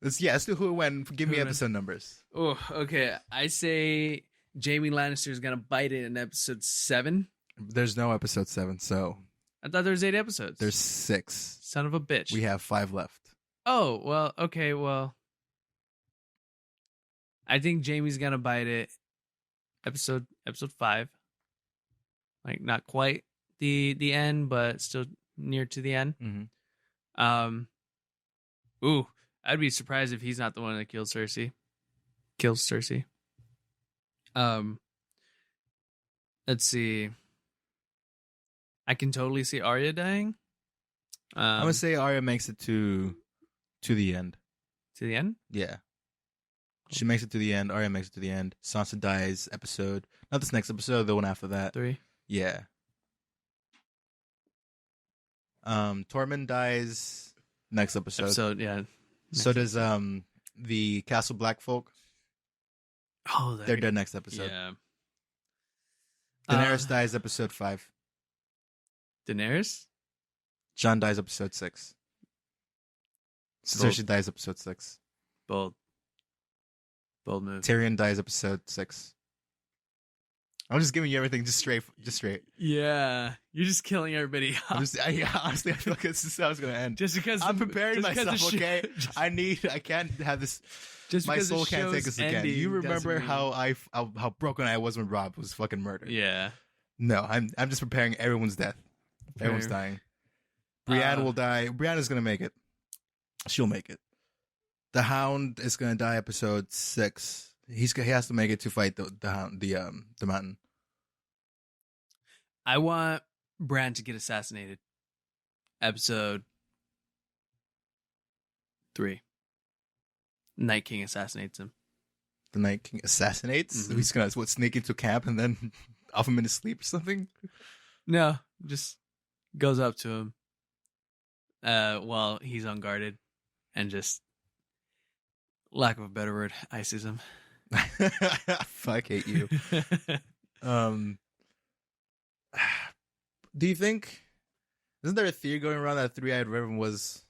Let's do who and when. Give me episode numbers. Oh, okay. I say Jaime Lannister is gonna bite it in episode 7. There's no episode 7, so I thought there was 8 episodes. there's 6. Son of a bitch. We have 5 left. Oh, well, okay, well. I think Jamie's gonna bite it episode 5. Like, not quite the end, but still near to the end. Mm-hmm. Ooh, I'd be surprised if he's not the one that kills Cersei. Let's see. I can totally see Arya dying. I'm gonna say Arya makes it to the end. To the end? Yeah. She makes it to the end. Arya makes it to the end. Sansa dies episode. Not this next episode, the one after that. 3. Yeah. Tormund dies next episode. Yeah. So does the Castle Black folk. Oh, they're dead next episode. Yeah. Daenerys dies episode 5. Daenerys? Jon dies episode 6. Cersei dies episode 6. Bold move. Tyrion dies episode 6. I'm just giving you everything just straight. Yeah, you're just killing everybody. Honestly, I feel like this is how it's gonna end. Just because I'm preparing myself. Okay, I can't have this. Just my soul can't take us again. You remember how broken I was when Rob was fucking murdered? Yeah. No, I'm just preparing everyone's death. Everyone's dying. Brienne will die. Brianna's gonna make it. She'll make it. The Hound is gonna die episode 6. He has to make it to fight the Hound, the Mountain. I want Bran to get assassinated. Episode 3. Night King assassinates him. The Night King assassinates? Mm-hmm. He's gonna sneak into camp and then off him in his sleep or something? No, just goes up to him while he's unguarded and just, lack of a better word, ices him. Fuck, hate you. Do you think, isn't there a theory going around that Three-Eyed Raven was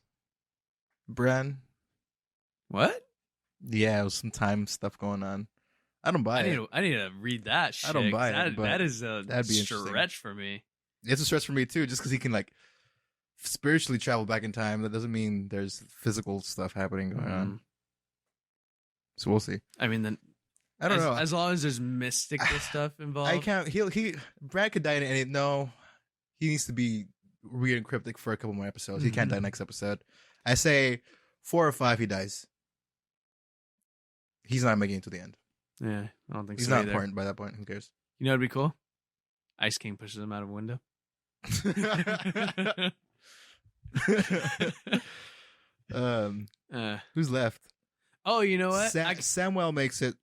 Bran? What? Yeah, it was some time stuff going on. I don't buy it. I need to read that shit. I don't buy it. That is a stretch for me. It's a stretch for me too, just because he can like spiritually travel back in time. That doesn't mean there's physical stuff happening going on. So we'll see. I mean, then I don't know. As long as there's mystical stuff involved. I can't. Brad could die in any. No, he needs to be weird and cryptic for a couple more episodes. Mm-hmm. He can't die next episode. I say 4 or 5. He dies. He's not making it to the end. Yeah, I don't think he's so. He's not important by that point. Who cares? You know what'd be cool? Ice King pushes him out of a window. Who's left? Oh, you know what? Samwell makes it.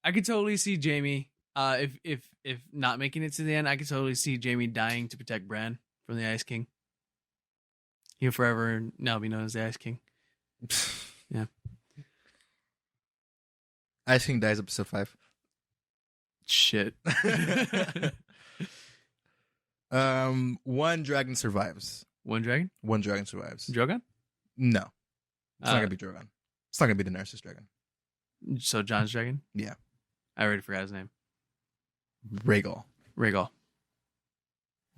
I could totally see Jaime. If not making it to the end, I could totally see Jaime dying to protect Bran from the Ice King. He'll forever now be known as the Ice King. Yeah. Ice King dies episode 5. Shit. One dragon survives. One dragon? One dragon survives. Drogon? No. It's not gonna be Drogon. It's not gonna be Daenerys' dragon. So Jon's dragon? Yeah. I already forgot his name. Rhaegal.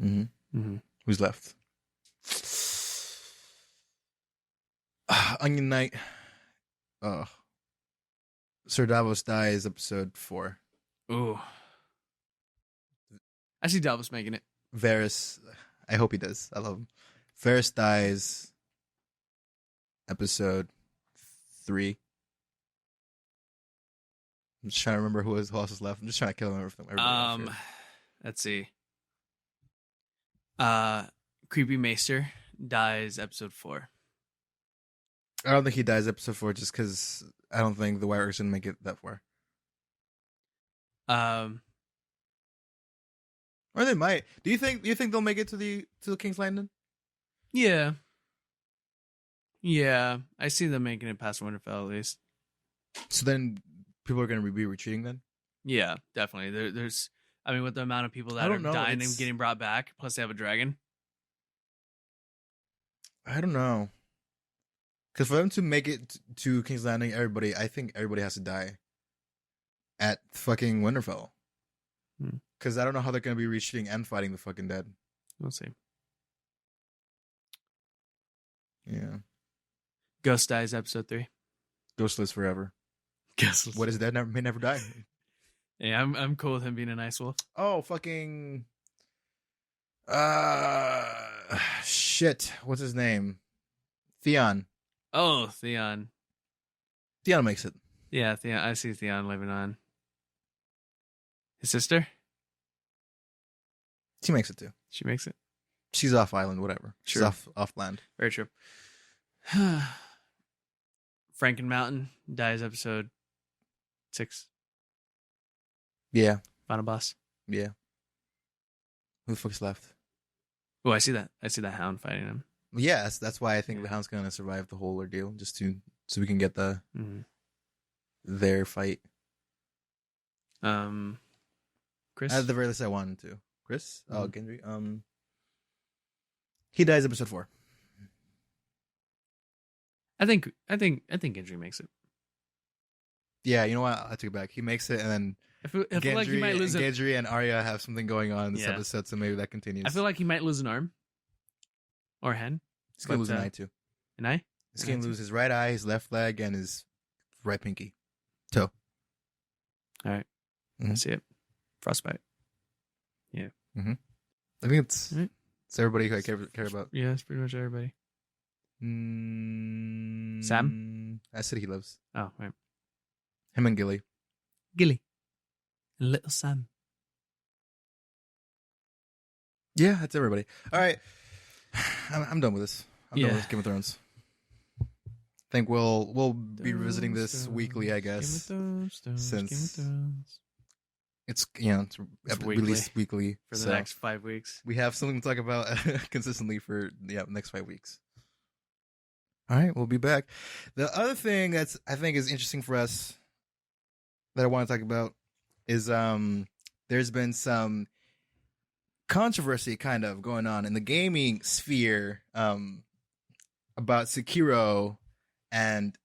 Mm-hmm. Who's left? Onion Knight. Sir Davos dies episode 4. Ooh. I see Davos making it. Varys. I hope he does. I love him. Varys dies episode 3. I'm just trying to remember who else is left. I'm just trying to kill everything. Let's see. Creepy Maester dies episode 4. I don't think he dies episode 4 just because I don't think the White Walkers didn't make it that far. Or they might. Do you think they'll make it to the King's Landing? Yeah. Yeah. I see them making it past Winterfell at least. So then people are going to be retreating then? Yeah, definitely. There's I mean, with the amount of people that are dying and getting brought back, plus they have a dragon. I don't know. Because for them to make it to King's Landing, I think everybody has to die at fucking Winterfell. Because I don't know how they're going to be reshooting and fighting the fucking dead. We'll see. Yeah. Ghost dies episode 3. Ghost lives forever. Ghost what is dead may never die. Yeah, I'm cool with him being an ice wolf. Oh, fucking... shit. What's his name? Theon. Oh, Theon. Theon makes it. Yeah, Theon. I see Theon living on. His sister? She makes it too. She makes it. She's off island, whatever. She's True. off land. Very true. Franken Mountain dies episode 6. Yeah. Final boss. Yeah. Who the fuck's left? Oh, I see that. I see the Hound fighting him. Yeah, that's why I think the Hound's gonna survive the whole ordeal, just so we can get their fight. Chris. At the very least, I wanted to. Chris? Oh, Gendry. He dies episode 4. I think Gendry makes it. Yeah, you know what? I take it back. He makes it, and then I feel like he might lose Gendry and Arya have something going on in this episode, so maybe that continues. I feel like he might lose an arm or a hand. He's gonna lose an eye too. An eye? He's gonna lose his right eye, his left leg, and his right pinky toe. All right. I see it. Frostbite. Yeah. I think it's everybody who I care about. Yeah, it's pretty much everybody. Sam? I said he lives. Oh, right. Him and Gilly. Gilly. Little Sam. Yeah, that's everybody. All right. I'm done with this. I'm done with Game of Thrones. I think we'll be revisiting this weekly, I guess. Since it's released weekly for the next 5 weeks. We have something to talk about consistently for the next 5 weeks. All right, we'll be back. The other thing that's I think is interesting for us that I want to talk about is there's been some controversy kind of going on in the gaming sphere about Sekiro and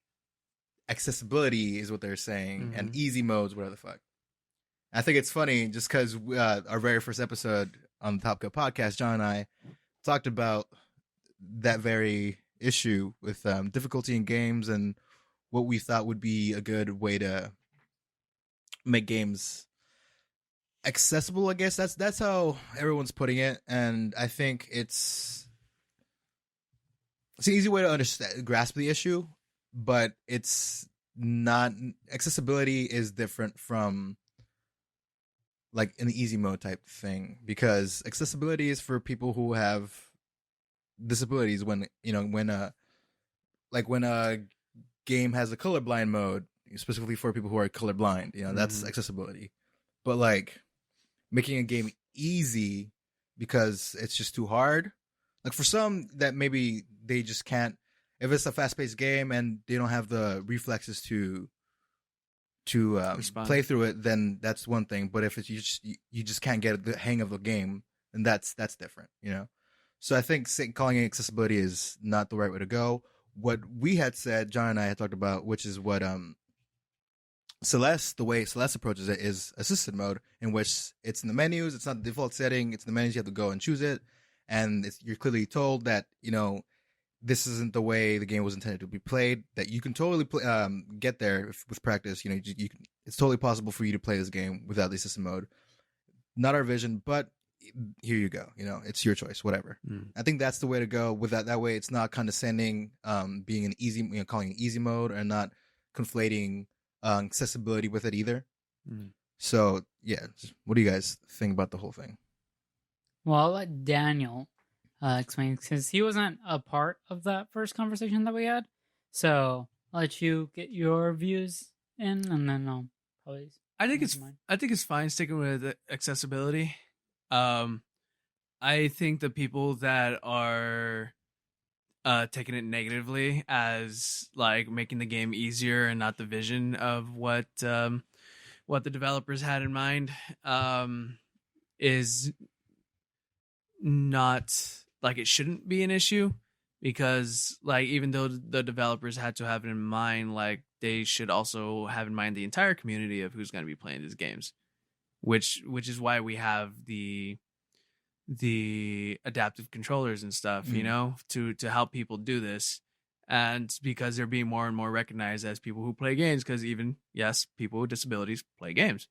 accessibility is what they're saying, and easy modes, whatever the fuck. I think it's funny just because our very first episode on the TopCup podcast, John and I talked about that very issue with difficulty in games and what we thought would be a good way to make games accessible. I guess that's how everyone's putting it, and I think it's an easy way to grasp the issue, but it's not. Accessibility is different from like an easy mode type thing, because accessibility is for people who have disabilities. When when a game has a colorblind mode, specifically for people who are colorblind, that's accessibility. But like making a game easy because it's just too hard, like for some that maybe they just can't, if it's a fast-paced game and they don't have the reflexes to play through it, then that's one thing. But if it's you just can't get the hang of the game, then that's different, So I think calling it accessibility is not the right way to go. What we had said, John and I had talked about, which is what Celeste, the way Celeste approaches it is assisted mode, in which it's in the menus. It's not the default setting. It's in the menus. You have to go and choose it, and you're clearly told that this isn't the way the game was intended to be played. That you can totally get there with practice. It's totally possible for you to play this game without the assisted mode. Not our vision, but here you go. It's your choice. Whatever. I think that's the way to go. With that way, it's not condescending. Being an easy, calling it easy mode, and not conflating accessibility with it either. So yeah, what do you guys think about the whole thing? Well, I'll let Daniel explain, because he wasn't a part of that first conversation that we had. So I'll let you get your views in, and then I'll probably. I think it's fine sticking with accessibility. I think the people that are taking it negatively as like making the game easier and not the vision of what the developers had in mind is not, like, it shouldn't be an issue, because like even though the developers had to have it in mind, like they should also have in mind the entire community of who's going to be playing these games. which is why we have the adaptive controllers and stuff, you know, to help people do this. And because they're being more and more recognized as people who play games, because even, yes, people with disabilities play games.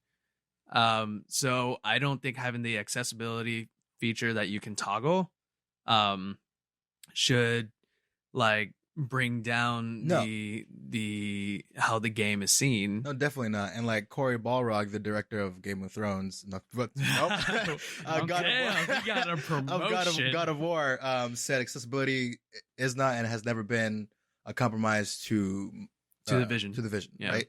So I don't think having the accessibility feature that you can toggle should like bring down the how the game is seen. No, definitely not. And like Cory Balrog, the director of Game of Thrones, God of War, said accessibility is not and has never been a compromise to the vision. Yeah. Right.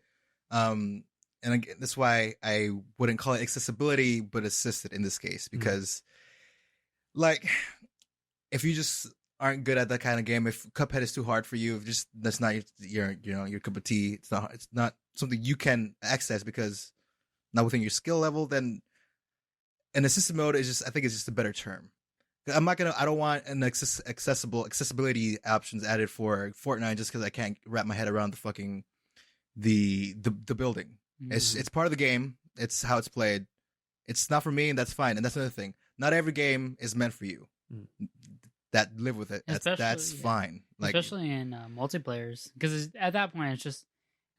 And again, that's why I wouldn't call it accessibility, but assisted in this case, because like if you just aren't good at that kind of game, if Cuphead is too hard for you, if just that's not your cup of tea, it's not something you can access because not within your skill level, then an assisted mode is just, I think it's just a better term. I don't want an accessibility options added for Fortnite just because I can't wrap my head around the fucking the building. It's part of the game. It's how it's played. It's not for me, and that's fine. And that's another thing. Not every game is meant for you. That live with it. That's fine. Like, especially in multiplayers, because at that point it's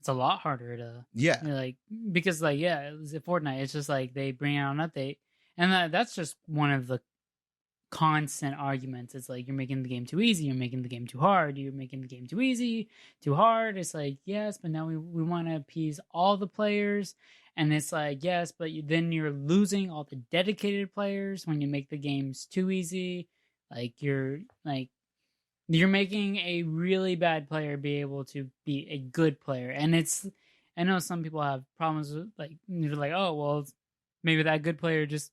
a lot harder to because Fortnite. It's just like they bring out an update, and that's just one of the constant arguments. It's like you're making the game too easy, you're making the game too hard, you're making the game too easy, too hard. It's like, yes, but now we want to appease all the players, and it's like, yes, but then you're losing all the dedicated players when you make the games too easy. Like you're making a really bad player be able to be a good player, and I know some people have problems with like, you're like, oh well, maybe that good player just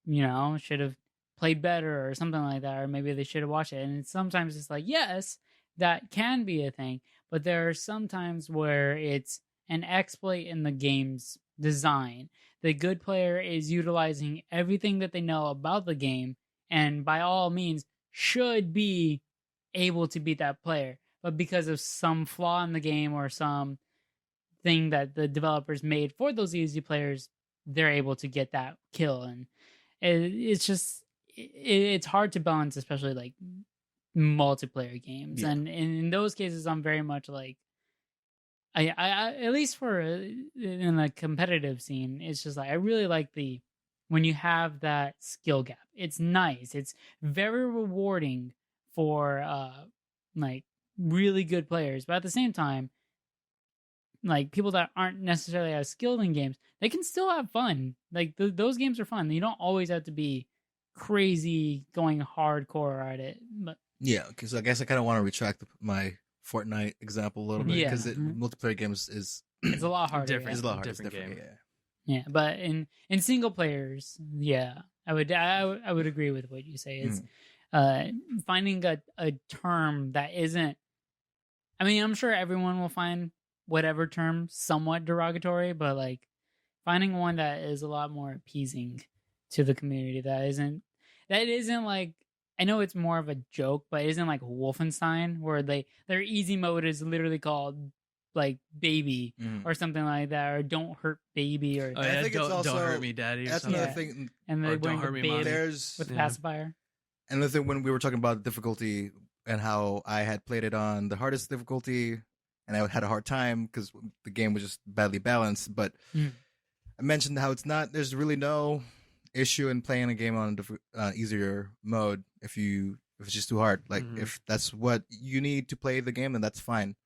should have played better or something like that, or maybe they should have watched it. And sometimes it's like, yes, that can be a thing, but there are some times where it's an exploit in the game's design. The good player is utilizing everything that they know about the game, and by all means should be able to beat that player, but because of some flaw in the game or some thing that the developers made for those easy players, they're able to get that kill. And it's just it's hard to balance, especially like multiplayer games. And in those cases, I'm very much like, I at least for in the competitive scene, it's just like I really like when you have that skill gap. It's nice. It's very rewarding for like really good players, but at the same time, like people that aren't necessarily as skilled in games, they can still have fun. Like those games are fun. You don't always have to be crazy going hardcore at it. But yeah, because I guess I kind of want to retract my Fortnite example a little bit, because multiplayer games is it's a lot harder. Different. It's a lot harder. Different game. Yeah, but in single players, I would agree with what you say. It's finding a term that isn't. I mean, I'm sure everyone will find whatever term somewhat derogatory, but like finding one that is a lot more appeasing to the community, that isn't like, I know it's more of a joke, but it isn't like Wolfenstein where their easy mode is literally called like baby or something like that, or don't hurt baby, or I think don't also, hurt me daddy. That's or another thing. And they don't hurt me mommy. There's with the pacifier. Another thing, when we were talking about difficulty and how I had played it on the hardest difficulty and I had a hard time because the game was just badly balanced, but I mentioned how there's really no issue in playing a game on easier mode if it's just too hard. Like if that's what you need to play the game, then that's fine.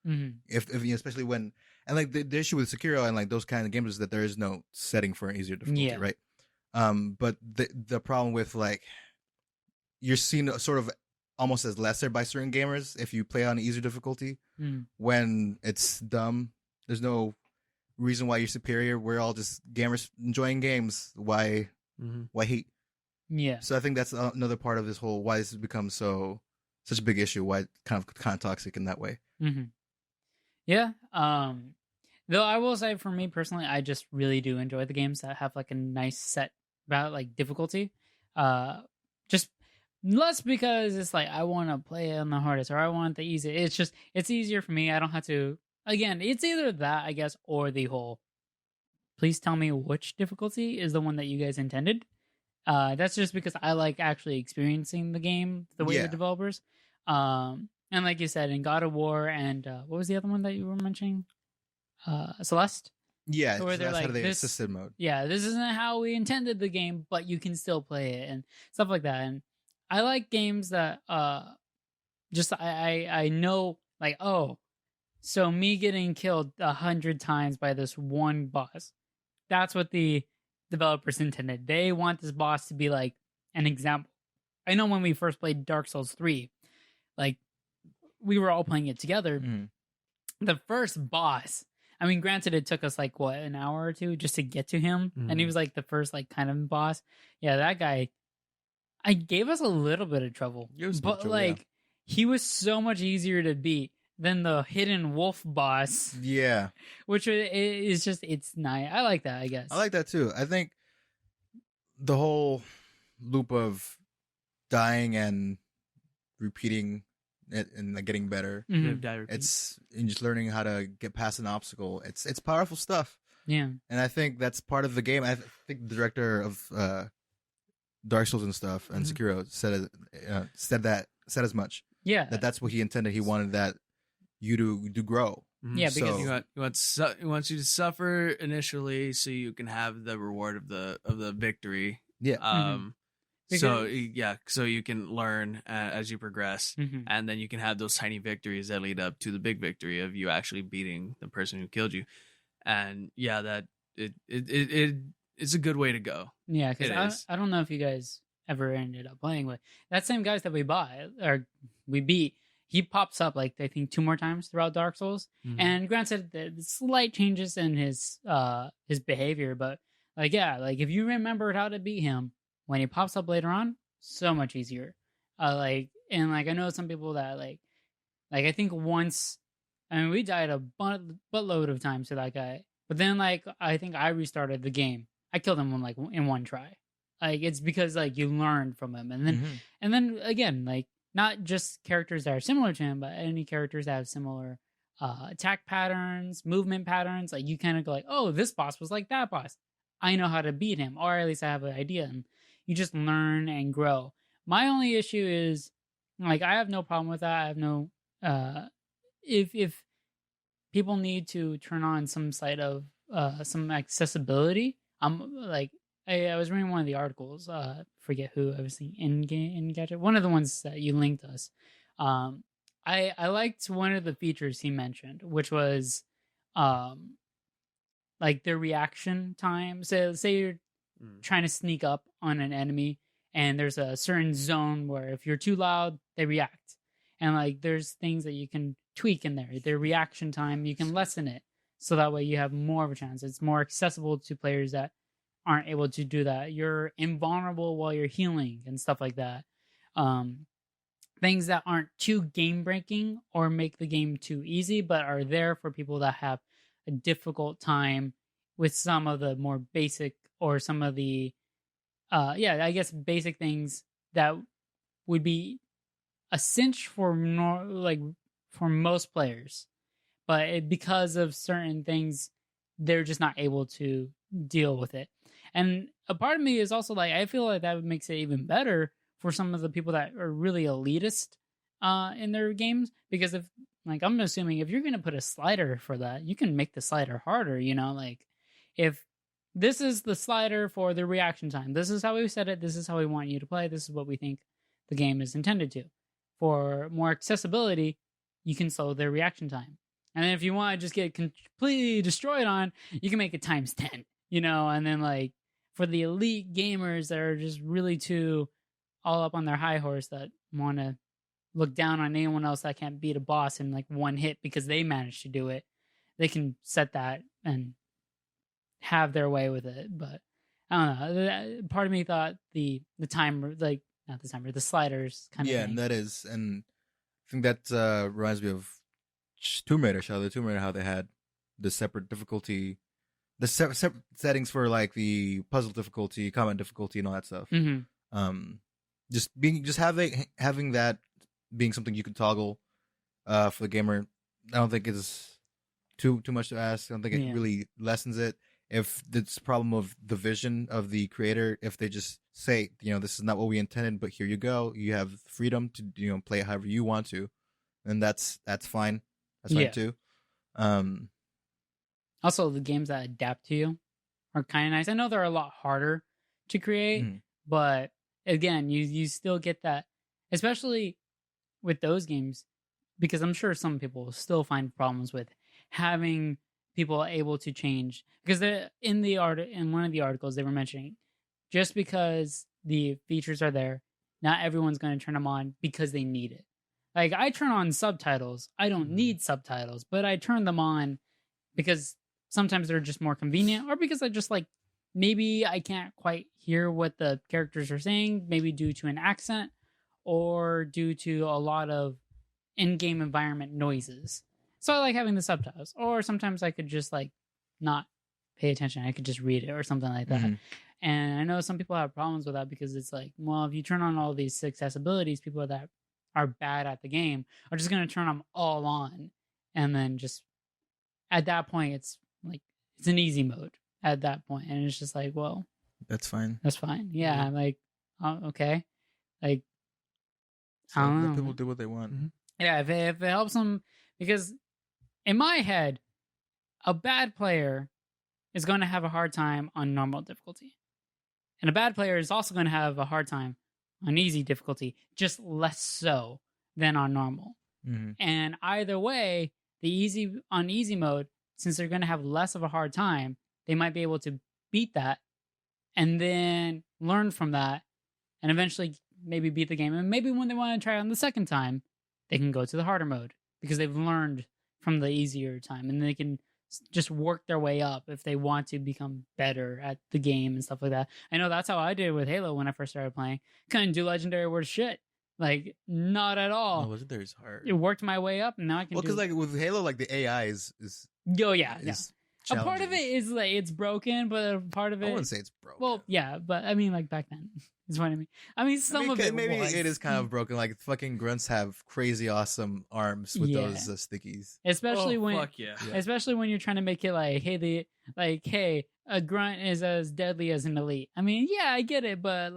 If especially when, and like the issue with Sekiro and like those kind of games is that there is no setting for an easier difficulty, right? But the problem with like you're seen sort of almost as lesser by certain gamers if you play on easier difficulty when it's dumb. There's no reason why you're superior. We're all just gamers enjoying games. Why hate? Yeah. So I think that's another part of this whole why this has become such a big issue. Why it's kind of toxic in that way. Yeah. Though I will say, for me personally, I just really do enjoy the games that have like a nice set about like difficulty. Just less because it's like I want to play it on the hardest or I want the easy. It's easier for me. I don't have to. Again, it's either that, I guess, or the whole please tell me which difficulty is the one that you guys intended. That's just because I like actually experiencing the game the way the developers. And like you said, in God of War and what was the other one that you were mentioning? Celeste? Yeah, where they're like, this assisted mode. Yeah, this isn't how we intended the game, but you can still play it and stuff like that. And I like games that just I know, like, oh, so me getting killed 100 times by this one boss, that's what the developers intended. They want this boss to be like an example. I know when we first played Dark Souls 3, like, we were all playing it together. The first boss, I mean, granted, it took us like what, an hour or two just to get to him, and he was like the first like kind of boss. Yeah, that guy, I gave us a little bit of trouble, but like he was so much easier to beat than the hidden wolf boss. Yeah, which is just, it's nice. I like that. I guess I like that too. I think the whole loop of dying and repeating it and like getting better. It's just learning how to get past an obstacle. It's powerful stuff. Yeah, and I think that's part of the game. I think the director of Dark Souls and stuff and Sekiro said as much. Yeah, that's what he intended. He wanted that you to grow. Yeah, because he wants you to suffer initially so you can have the reward of the victory. Yeah. So you can learn as you progress, and then you can have those tiny victories that lead up to the big victory of you actually beating the person who killed you. And yeah, that it's a good way to go. Yeah, because I don't know if you guys ever ended up playing with that same guys that we beat. He pops up like I think 2 more times throughout Dark Souls, and granted, the slight changes in his behavior, but like if you remembered how to beat him. When he pops up later on, so much easier. I know some people that like I think once, I mean, we died a buttload of times to that guy, but then like I think I restarted the game. I killed him in one try. Like it's because like you learned from him, and then again, like not just characters that are similar to him, but any characters that have similar attack patterns, movement patterns. Like you kind of go like, oh, this boss was like that boss. I know how to beat him, or at least I have an idea. And you just learn and grow. My only issue is, like, I have no problem with that. I have no, if people need to turn on some side of some accessibility, I was reading one of the articles. Forget who I was thinking, Engadget, one of the ones that you linked us. I liked one of the features he mentioned, which was, like the reaction time. So say you're trying to sneak up on an enemy and there's a certain zone where if you're too loud they react, and like there's things that you can tweak in there, their reaction time, you can lessen it so that way you have more of a chance. It's more accessible to players that aren't able to do that. You're invulnerable while you're healing and stuff like that. Things that aren't too game breaking or make the game too easy, but are there for people that have a difficult time with some of the more basic, or some of the I guess basic things that would be a cinch for for most players, but because of certain things they're just not able to deal with it. And a part of me is also like, I feel like that makes it even better for some of the people that are really elitist in their games, because if, like, I'm assuming if you're going to put a slider for that, you can make the slider harder, like if this is the slider for the reaction time, this is how we set it, this is how we want you to play, this is what we think the game is intended to. For more accessibility, you can slow their reaction time. And then if you want to just get completely destroyed on, you can make it times 10, and then like for the elite gamers that are just really too all up on their high horse, that want to look down on anyone else that can't beat a boss in like one hit because they managed to do it, they can set that and have their way with it. But I don't know. Part of me thought the timer, like not the timer, the sliders kind of thing. And that is, and I think that reminds me of Tomb Raider, how they had the separate difficulty, the separate settings for like the puzzle difficulty, combat difficulty, and all that stuff. Having that being something you could toggle for the gamer, I don't think is too much to ask. I don't think it really lessens it. if it's a problem of the vision of the creator, if they just say, this is not what we intended, but here you go, you have freedom to play it however you want to, and that's fine. That's fine too. Also, the games that adapt to you are kind of nice. I know they're a lot harder to create, but again, you still get that, especially with those games, because I'm sure some people will still find problems with having people able to change. Because in one of the articles, they were mentioning just because the features are there, not everyone's going to turn them on because they need it. Like, I turn on subtitles. I don't need subtitles, but I turn them on because sometimes they're just more convenient, or because I just maybe I can't quite hear what the characters are saying, maybe due to an accent or due to a lot of in-game environment noises. So I like having the subtitles. Or sometimes I could just not pay attention. I could just read it or something like that. And I know some people have problems with that because it's well, if you turn on all these accessibilities, people that are bad at the game are just going to turn them all on. And then just at that point, it's an easy mode at that point. And it's just well, that's fine. That's fine. Yeah. Okay. I So don't let know. people do what they want. Yeah, if it helps them, because in my head, a bad player is going to have a hard time on normal difficulty. And a bad player is also going to have a hard time on easy difficulty, just less so than on normal. And either way, on easy mode, since they're going to have less of a hard time, they might be able to beat that and then learn from that and eventually maybe beat the game. And maybe when they want to try it on the second time, they can go to the harder mode because they've learned from the easier time, and they can just work their way up if they want to become better at the game and stuff like that. I know that's how I did with Halo when I first started playing. Couldn't do legendary worth shit. Not at all. No, legendary is hard. It worked my way up, and now I can because with Halo, the AI is a part of it is it's broken, but a part of it, I wouldn't say it's broken. Well, yeah, but I mean, back then is what I mean. I mean, some of it maybe it is kind of broken. Fucking grunts have crazy awesome arms with those stickies. Especially especially when you're trying to make it hey, a grunt is as deadly as an elite. I mean, yeah, I get it, but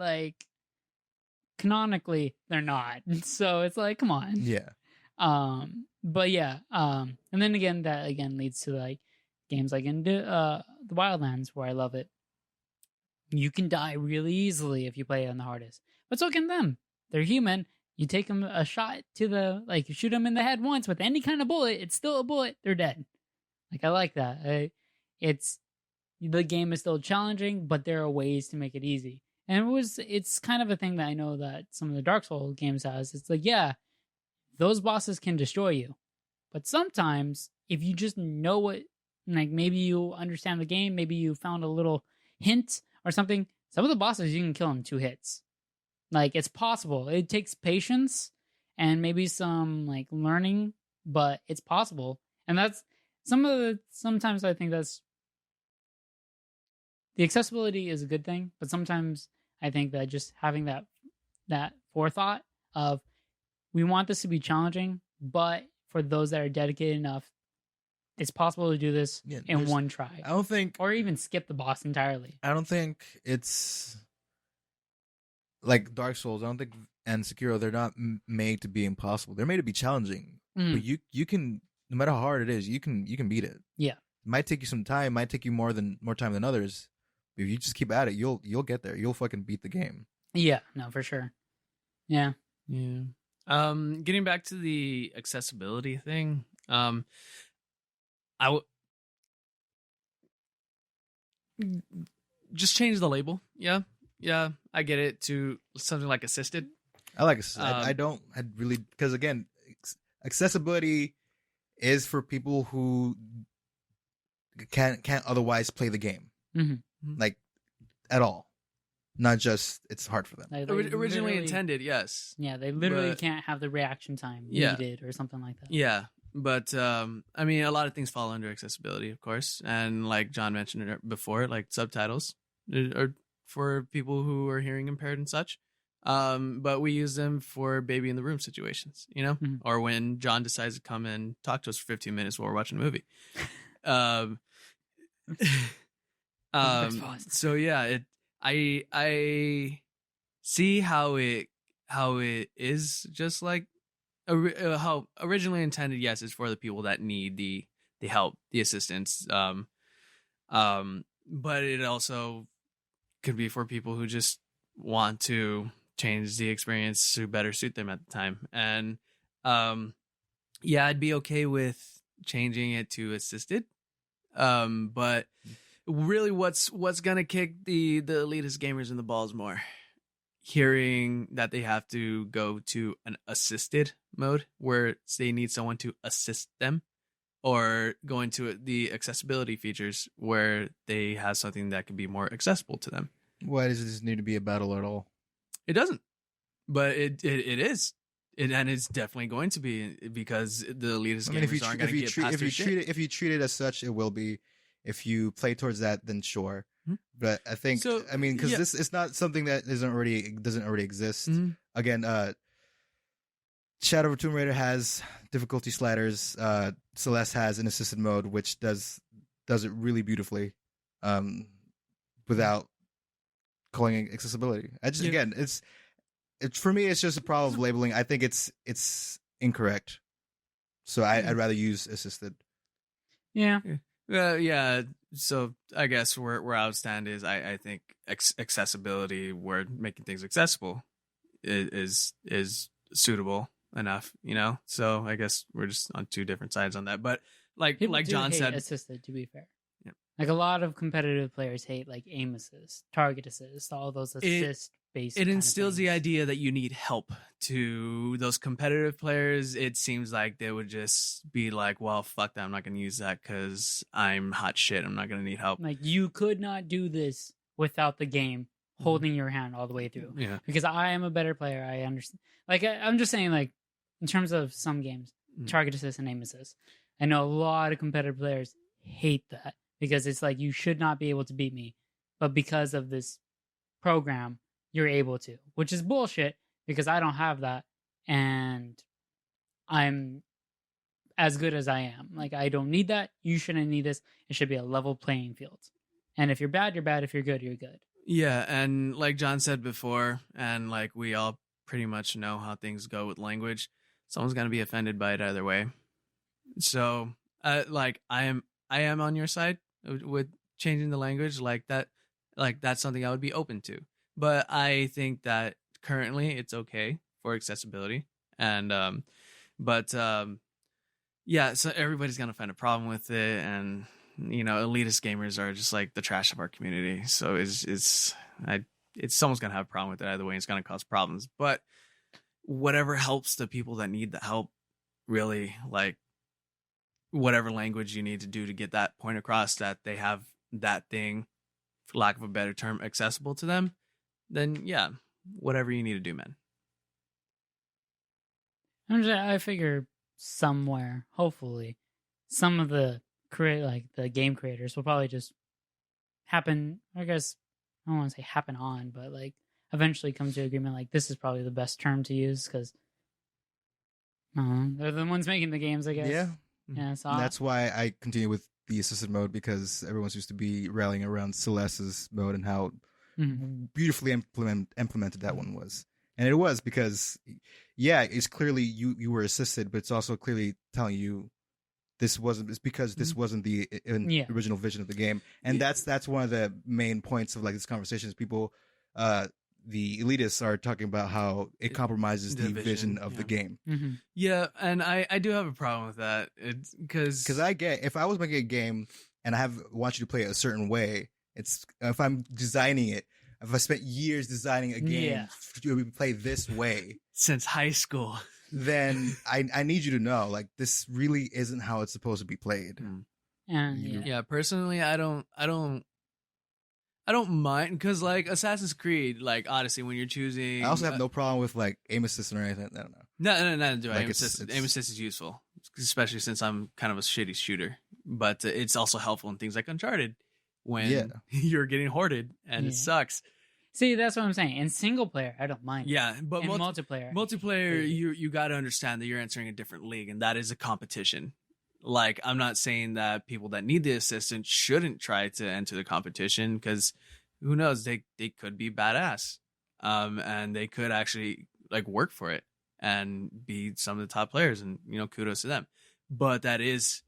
canonically they're not. So it's come on. Yeah. But yeah. And then again, that leads to games in the Wildlands, where I love it. You can die really easily if you play it on the hardest, but so can them. They're human. You take them a shot to the you shoot them in the head once with any kind of bullet, it's still a bullet. They're dead. I like that. It's the game is still challenging, but there are ways to make it easy. And it's kind of a thing that I know that some of the Dark Souls games has. It's those bosses can destroy you, but sometimes if you just know what, maybe you understand the game, maybe you found a little hint or something, some of the bosses you can kill in 2 hits. It's possible. It takes patience and maybe some learning, but it's possible. And that's sometimes I think that's the accessibility is a good thing, but sometimes I think that just having that forethought of, we want this to be challenging, but for those that are dedicated enough, it's possible to do this in one try. I don't think, or even skip the boss entirely. I don't think it's like Dark Souls. I don't think, and Sekiro, they're not made to be impossible. They're made to be challenging. But you can, no matter how hard it is, you can beat it. Yeah, it might take you some time. It might take you more time than others. But if you just keep at it, you'll get there. You'll fucking beat the game. Yeah, no, for sure. Yeah. Getting back to the accessibility thing, just change the label. Yeah, I get it, to something like assisted. I like assisted. I really, because again, accessibility is for people who can't otherwise play the game, at all. Not just it's hard for them. Originally intended, yes. Yeah, they literally can't have the reaction time needed or something like that. Yeah, but I mean, a lot of things fall under accessibility, of course, and like John mentioned it before, subtitles are for people who are hearing impaired and such. But we use them for baby in the room situations, or when John decides to come and talk to us for 15 minutes while we're watching a movie. So yeah, I see how it is just like how originally intended. Yes, it's for the people that need the help, the assistance. But it also could be for people who just want to change the experience to better suit them at the time. And yeah, I'd be okay with changing it to assisted. But really what's gonna kick the elitist gamers in the balls more? Hearing that they have to go to an assisted mode where they need someone to assist them, or going to the accessibility features where they have something that can be more accessible to them. Why does this need to be a battle at all? It doesn't, but it is. And it's definitely going to be, because the elitist gamers aren't going to get past their shit. If you treat it as such, it will be. If you play towards that, then sure. Mm-hmm. But I think, because this is not something that doesn't already exist. Mm-hmm. Again, Shadow of Tomb Raider has difficulty sliders. Celeste has an assisted mode, which does it really beautifully, without calling it accessibility. Again, it's for me, it's just a problem of labeling. I think it's incorrect. So I'd rather use assisted. Yeah. Yeah. So I guess where I would stand is I think accessibility, where making things accessible, is suitable enough, So I guess we're just on two different sides on that. But like John said, assisted, to be fair. Yeah. Like a lot of competitive players hate like aim assist, target assist, all those assist based. It instills the idea that you need help. To those competitive players, it seems like they would just be like, well, fuck that, I'm not going to use that because I'm hot shit. I'm not going to need help. Like, you could not do this without the game holding your hand all the way through. Yeah. Because I am a better player. I understand. Like, I'm just saying, like, in terms of some games, target assist and aim assist, I know a lot of competitive players hate that because it's like, you should not be able to beat me. But because of this program, you're able to, which is bullshit because I don't have that. And I'm as good as I am. Like, I don't need that. You shouldn't need this. It should be a level playing field. And if you're bad, you're bad. If you're good, you're good. Yeah. And like John said before, and like we all pretty much know how things go with language, someone's going to be offended by it either way. So, like, I am on your side with changing the language like that. Like, that's something I would be open to. But I think that currently it's okay for accessibility. And, yeah, so everybody's going to find a problem with it. And, elitist gamers are just like the trash of our community. So it's someone's going to have a problem with it either way. It's going to cause problems. But whatever helps the people that need the help, really, like, whatever language you need to do to get that point across, that they have that thing, for lack of a better term, accessible to them, then yeah, whatever you need to do, man. I figure somewhere, hopefully, some of the the game creators will probably just happen. I guess I don't want to say happen on, but like eventually come to agreement. Like, this is probably the best term to use because they're the ones making the games, I guess. Yeah, yeah. So that's why I continue with the assisted mode, because everyone's used to be rallying around Celeste's mode and how beautifully implemented that one was. And it was because, yeah, it's clearly you were assisted, but it's also clearly telling you this wasn't the original vision of the game. And that's one of the main points of like this conversation is people, the elitists are talking about how it compromises the vision of the game. Mm-hmm. Yeah, and I do have a problem with that. It's because I get, if I was making a game and I want you to play it a certain way, it's if I'm designing it, if I spent years designing a game to play this way since high school, then I need you to know, like, this really isn't how it's supposed to be played. Yeah, personally, I don't mind, because like Assassin's Creed, like Odyssey, when you're choosing, I also have no problem with like aim assist or anything. I don't know. No. Like, aim assist is useful, especially since I'm kind of a shitty shooter. But it's also helpful in things like Uncharted, when you're getting hoarded and it sucks. See, that's what I'm saying. In single player, I don't mind. Yeah, but in multiplayer, you got to understand that you're entering a different league, and that is a competition. Like, I'm not saying that people that need the assistance shouldn't try to enter the competition, because who knows, they could be badass, and they could actually like work for it and be some of the top players, and kudos to them. But that is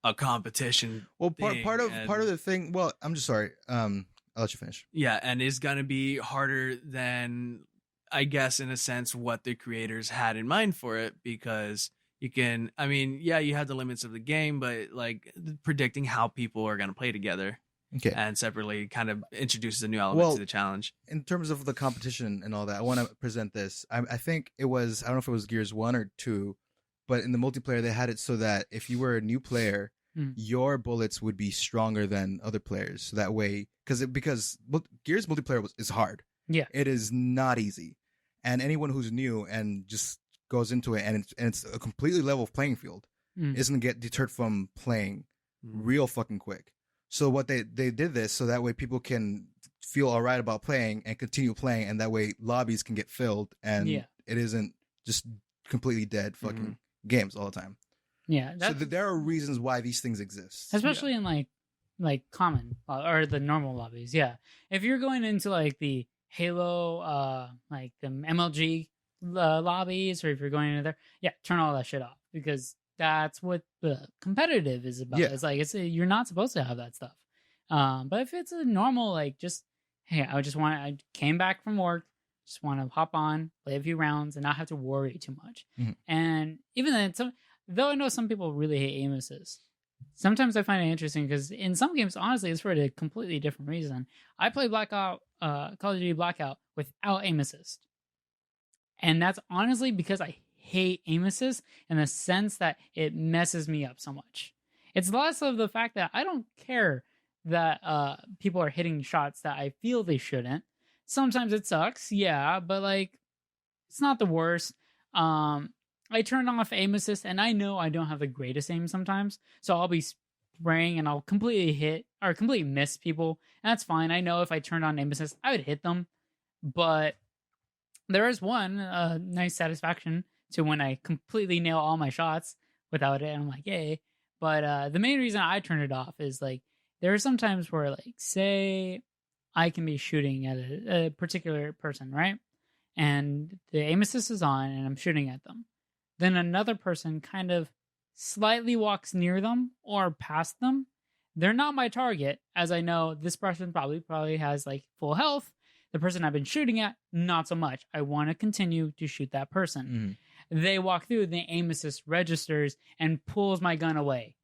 a competition. Well, part of the thing. Well, I'm just sorry. I'll let you finish. Yeah, and it's gonna be harder than, I guess, in a sense, what the creators had in mind for it, because you can, I mean, yeah, you have the limits of the game, but like predicting how people are gonna play together, okay, and separately kind of introduces a new element to the challenge. In terms of the competition and all that, I want to present this. I think it was, I don't know if it was Gears 1 or 2, but in the multiplayer they had it so that if you were a new player, your bullets would be stronger than other players. So that way, because Gears multiplayer is hard. Yeah, it is not easy, and anyone who's new and just goes into it and it's a completely level playing field isn't get deterred from playing real fucking quick. So what they did this so that way people can feel all right about playing and continue playing, and that way lobbies can get filled and it isn't just completely dead fucking games all the time. Yeah, so there are reasons why these things exist, especially in like common or the normal lobbies. Yeah, if you're going into like the Halo, like the MLG lobbies, or if you're going into there, turn all that shit off, because that's what the competitive is about. It's like you're not supposed to have that stuff. But if it's a normal, like, just hey, I came back from work, just want to hop on, play a few rounds, and not have to worry too much. And even then, though I know some people really hate aim assist, sometimes I find it interesting, because in some games, honestly, it's for a completely different reason. I play Call of Duty Blackout without aim assist, and that's honestly because I hate aim assist in the sense that it messes me up so much. It's less of the fact that I don't care that people are hitting shots that I feel they shouldn't. Sometimes it sucks, yeah, but like, it's not the worst. I turn off aim assist, and I know I don't have the greatest aim sometimes, so I'll be spraying and I'll completely hit or completely miss people, and that's fine. I know if I turned on aim assist, I would hit them, but there is one nice satisfaction to when I completely nail all my shots without it, and I'm like, yay. But the main reason I turn it off is, like, there are some times where, like, say I can be shooting at a particular person, right? And the aim assist is on and I'm shooting at them. Then another person kind of slightly walks near them or past them. They're not my target, as I know this person probably has like full health. The person I've been shooting at, not so much. I want to continue to shoot that person. They walk through, the aim assist registers and pulls my gun away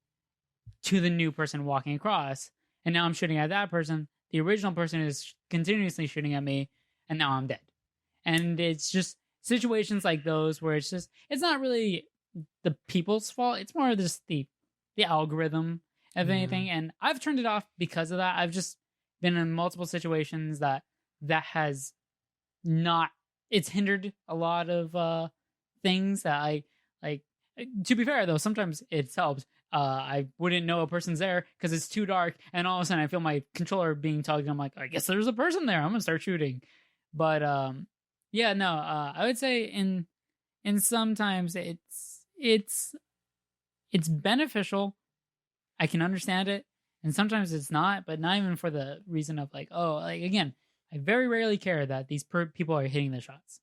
to the new person walking across. And now I'm shooting at that person. The original person is continuously shooting at me, and now I'm dead. And it's just situations like those where it's not really the people's fault. It's more just the algorithm of anything. And I've turned it off because of that. I've just been in multiple situations that has not, it's hindered a lot of things that I like. To be fair though, sometimes it helps. I wouldn't know a person's there because it's too dark, and all of a sudden I feel my controller being tugged. I'm like, I guess there's a person there. I'm gonna start shooting. But I would say in sometimes it's beneficial. I can understand it, and sometimes it's not. But not even for the reason of like, oh, like again, I very rarely care that these people are hitting the shots.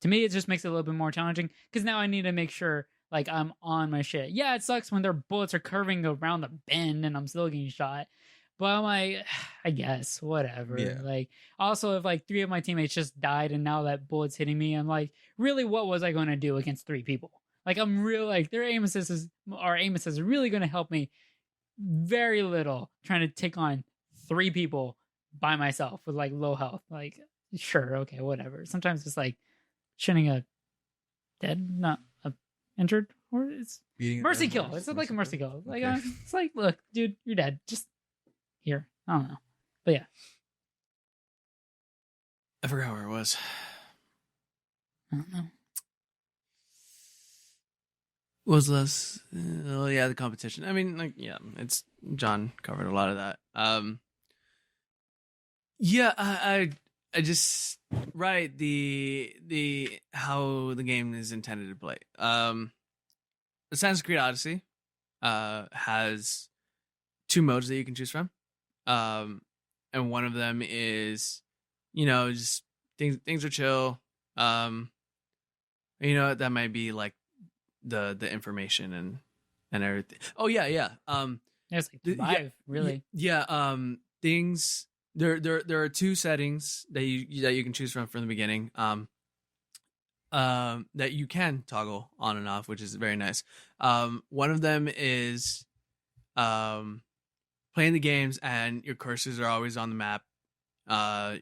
To me, it just makes it a little bit more challenging because now I need to make sure like I'm on my shit. Yeah, it sucks when their bullets are curving around the bend and I'm still getting shot. But I'm like, I guess, whatever. Yeah. Like, also, if like 3 of my teammates just died and now that bullet's hitting me, I'm like, really, what was I going to do against 3 people? Like, I'm real, like, their aim assist is really going to help me very little trying to take on 3 people by myself with like low health. Like, sure, okay, whatever. Sometimes it's like shooting a dead, not a injured, or it's mercy kill. It's like a mercy kill. Like, okay. It's like, look, dude, you're dead. Just here. I don't know. But yeah. I forgot where it was. I don't know. Was less the competition. I mean, like, yeah, it's John covered a lot of that. I just the how the game is intended to play. Assassin's Creed Odyssey, has 2 modes that you can choose from. And one of them is, just things are chill. That might be like the information and everything. Oh yeah. There's like 5, really. Yeah. Things. There are 2 settings that you can choose from the beginning. That you can toggle on and off, which is very nice. One of them is playing the games and your cursors are always on the map.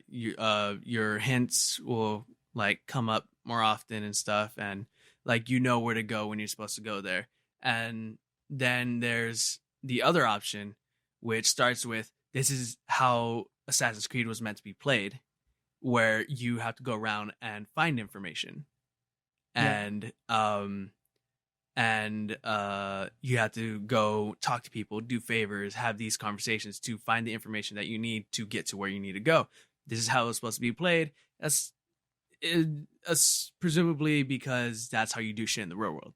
Your hints will like come up more often and stuff, and like where to go when you're supposed to go there. And then there's the other option, which starts with, this is how Assassin's Creed was meant to be played, where you have to go around and find information. And you have to go talk to people, do favors, have these conversations to find the information that you need to get to where you need to go. This is how it's supposed to be played. That's presumably because that's how you do shit in the real world,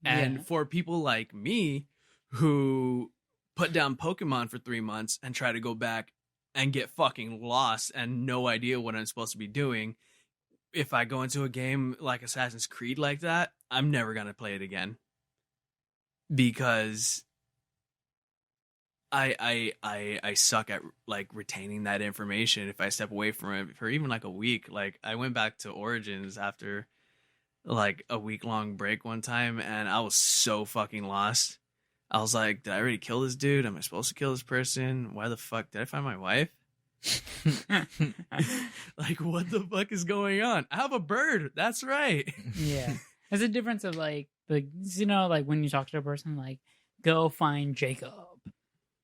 And for people like me who put down Pokemon for 3 months and try to go back and get fucking lost and no idea what I'm supposed to be doing, if I go into a game like Assassin's Creed like that, I'm never going to play it again. Because I suck at like retaining that information if I step away from it for even like a week. Like I went back to Origins after like a week-long break one time, and I was so fucking lost. I was like, did I already kill this dude? Am I supposed to kill this person? Why the fuck did I find my wife? Like, what the fuck is going on? I have a bird. That's right. Yeah. There's a difference of like like when you talk to a person, like, go find Jacob,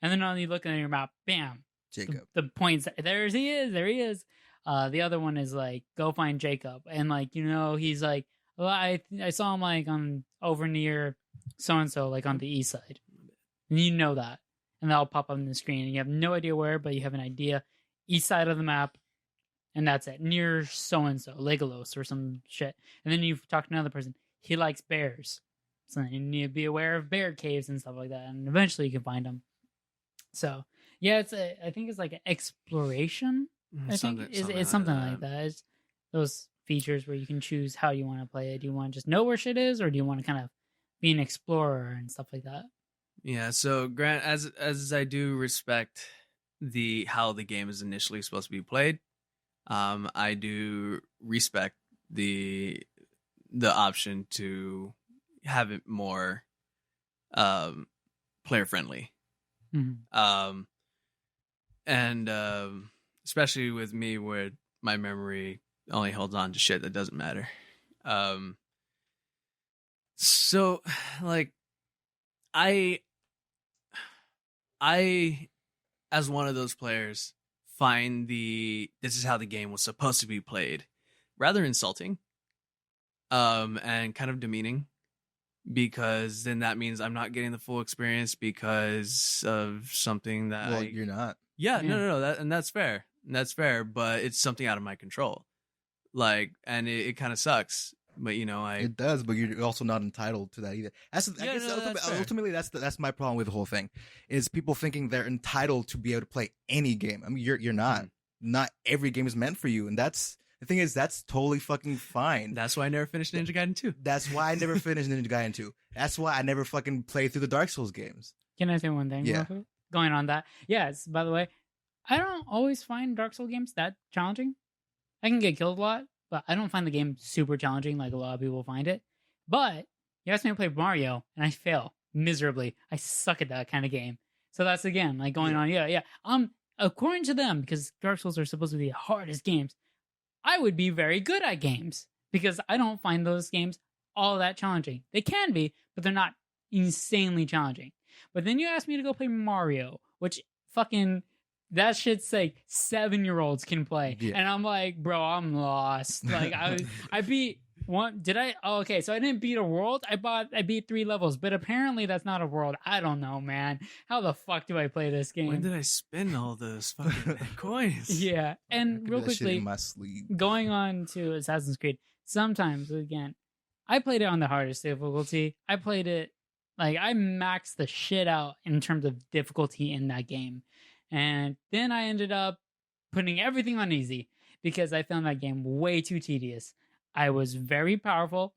and then you look at your map, bam, Jacob. The points, there he is. The other one is like, go find Jacob, and like he's like, well, I saw him like on over near so and so, like on the east side, and that, and that'll pop up on the screen, and you have no idea where, but you have an idea. East side of the map, and that's it. Near so-and-so, Legolas or some shit. And then you talk to another person. He likes bears. So you need to be aware of bear caves and stuff like that. And eventually you can find them. So, yeah, I think it's like an exploration. It's something like that. It's those features where you can choose how you want to play it. Do you want to just know where shit is, or do you want to kind of be an explorer and stuff like that? Yeah, so Grant, as I do respect how the game is initially supposed to be played, I do respect the option to have it more player friendly. Mm-hmm. And especially with me, where my memory only holds on to shit that doesn't matter. So like I as one of those players find this is how the game was supposed to be played rather insulting, and kind of demeaning, because then that means I'm not getting the full experience because of something that you're not. Yeah. No, that's fair. But it's something out of my control. Like, and it kind of sucks. But it does. But you're also not entitled to that either. Ultimately, that's my problem with the whole thing, is people thinking they're entitled to be able to play any game. I mean, you're not. Mm-hmm. Not every game is meant for you, and that's the thing. Is that's totally fucking fine. That's why I never finished Ninja Gaiden 2. That's why I never finished Ninja Gaiden 2. That's why I never fucking played through the Dark Souls games. Can I say one thing? Yeah. Going on that. Yes. By the way, I don't always find Dark Souls games that challenging. I can get killed a lot, but I don't find the game super challenging like a lot of people find it. But you ask me to play Mario, and I fail miserably. I suck at that kind of game. So that's, again, like going on. Yeah. According to them, because Dark Souls are supposed to be the hardest games, I would be very good at games, because I don't find those games all that challenging. They can be, but they're not insanely challenging. But then you ask me to go play Mario, which fucking... that shit's like 7-year-olds can play. Yeah. And I'm like, bro, I'm lost. Like I beat one. Did I? Oh, okay. So I didn't beat a world. I beat 3 levels, but apparently that's not a world. I don't know, man. How the fuck do I play this game? When did I spend all those fucking coins? Yeah. And real quickly, in my sleep. Going on to Assassin's Creed, sometimes, again, I played it on the hardest difficulty. I played it like I maxed the shit out in terms of difficulty in that game. And then I ended up putting everything on easy because I found that game way too tedious. I was very powerful.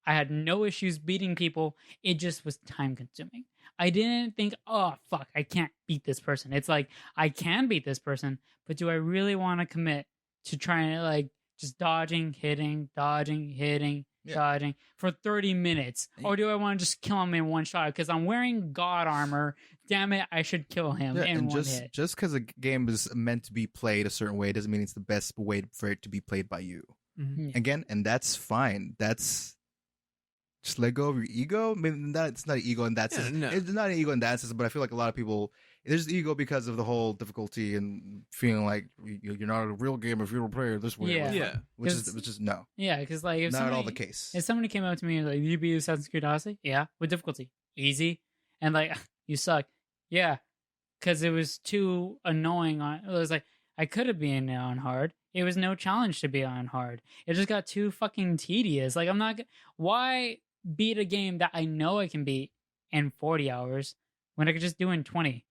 I had no issues beating people. It just was time consuming. I didn't think, oh, fuck, I can't beat this person. It's like, I can beat this person, but do I really want to commit to trying to, like, just dodging, hitting, dodging for 30 minutes? Or do I want to just kill him in one shot? Because I'm wearing God armor. Damn it, I should kill him in one hit. Just because a game is meant to be played a certain way doesn't mean it's the best way for it to be played by you. Mm-hmm. Again, and that's fine. That's just let go of your ego. I mean, it's not an ego in that sense. No. It's not an ego in that sense, but I feel like a lot of people, there's ego because of the whole difficulty and feeling like you're not a real gamer if you don't play it this way. Which is no. Yeah, because like if not at all the case. If somebody came up to me and like, you beat Assassin's Creed Odyssey? Yeah. With difficulty? Easy. And like, you suck. Yeah. Because it was too annoying. It was like, I could have been on hard. It was no challenge to be on hard. It just got too fucking tedious. Like, I'm not... Why beat a game that I know I can beat in 40 hours when I could just do in 20?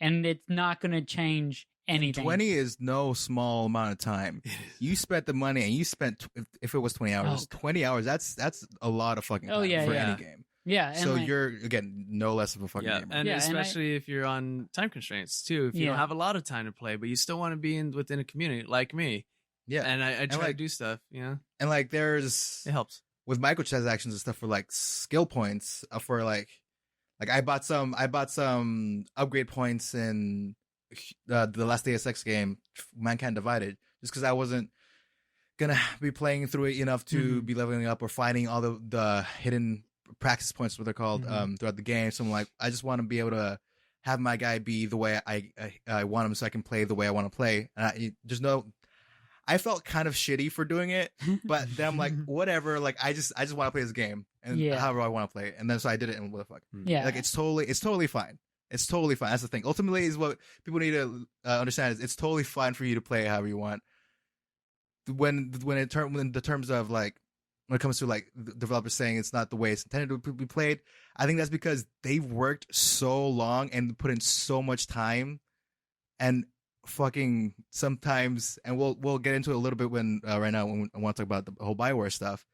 And it's not going to change anything. 20 is no small amount of time. You spent the money and you spent... If it was 20 hours, 20 hours, that's a lot of fucking time for any game. Yeah. So like, you're, again, no less of a fucking gamer. And especially if you're on time constraints, too. If you don't have a lot of time to play, but you still want to be within a community like me. Yeah. And I try to do stuff, And like there's... It helps. With microtransactions and stuff for like skill points for like I bought some upgrade points in the last Deus Ex game, Mankind Divided, just because I wasn't gonna be playing through it enough to be leveling up or finding all the hidden practice points, what they're called, throughout the game. So I'm like, I just want to be able to have my guy be the way I want him, so I can play the way I want to play. And I felt kind of shitty for doing it, but then I'm like, whatever. Like I just want to play this game and however I want to play it. And then so I did it, and what the fuck? Yeah, like it's totally fine. It's totally fine. That's the thing. Ultimately, is what people need to understand is it's totally fine for you to play however you want. When the terms of like when it comes to like the developers saying it's not the way it's intended to be played, I think that's because they've worked so long and put in so much time and fucking sometimes, and we'll get into it a little bit when right now when I want to talk about the whole Bioware stuff.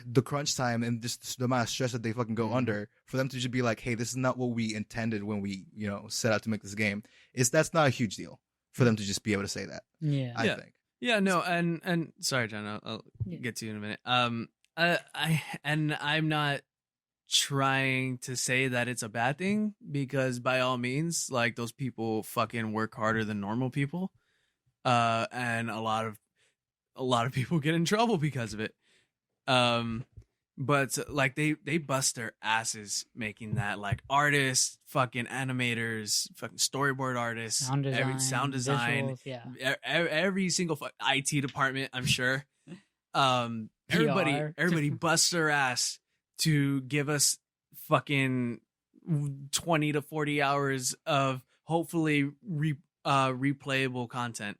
The crunch time and just the amount of stress that they fucking go under for them to just be like, hey, this is not what we intended when we set out to make this game. That's not a huge deal for them to just be able to say that. I think. Yeah, no, and sorry, John, I'll get to you in a minute. I'm not trying to say that it's a bad thing, because by all means, like, those people fucking work harder than normal people, and a lot of people get in trouble because of it. But like they bust their asses making that, like artists, fucking animators, fucking storyboard artists, sound design, visuals, every single IT department, I'm sure. Everybody busts their ass to give us fucking 20 to 40 hours of hopefully replayable content.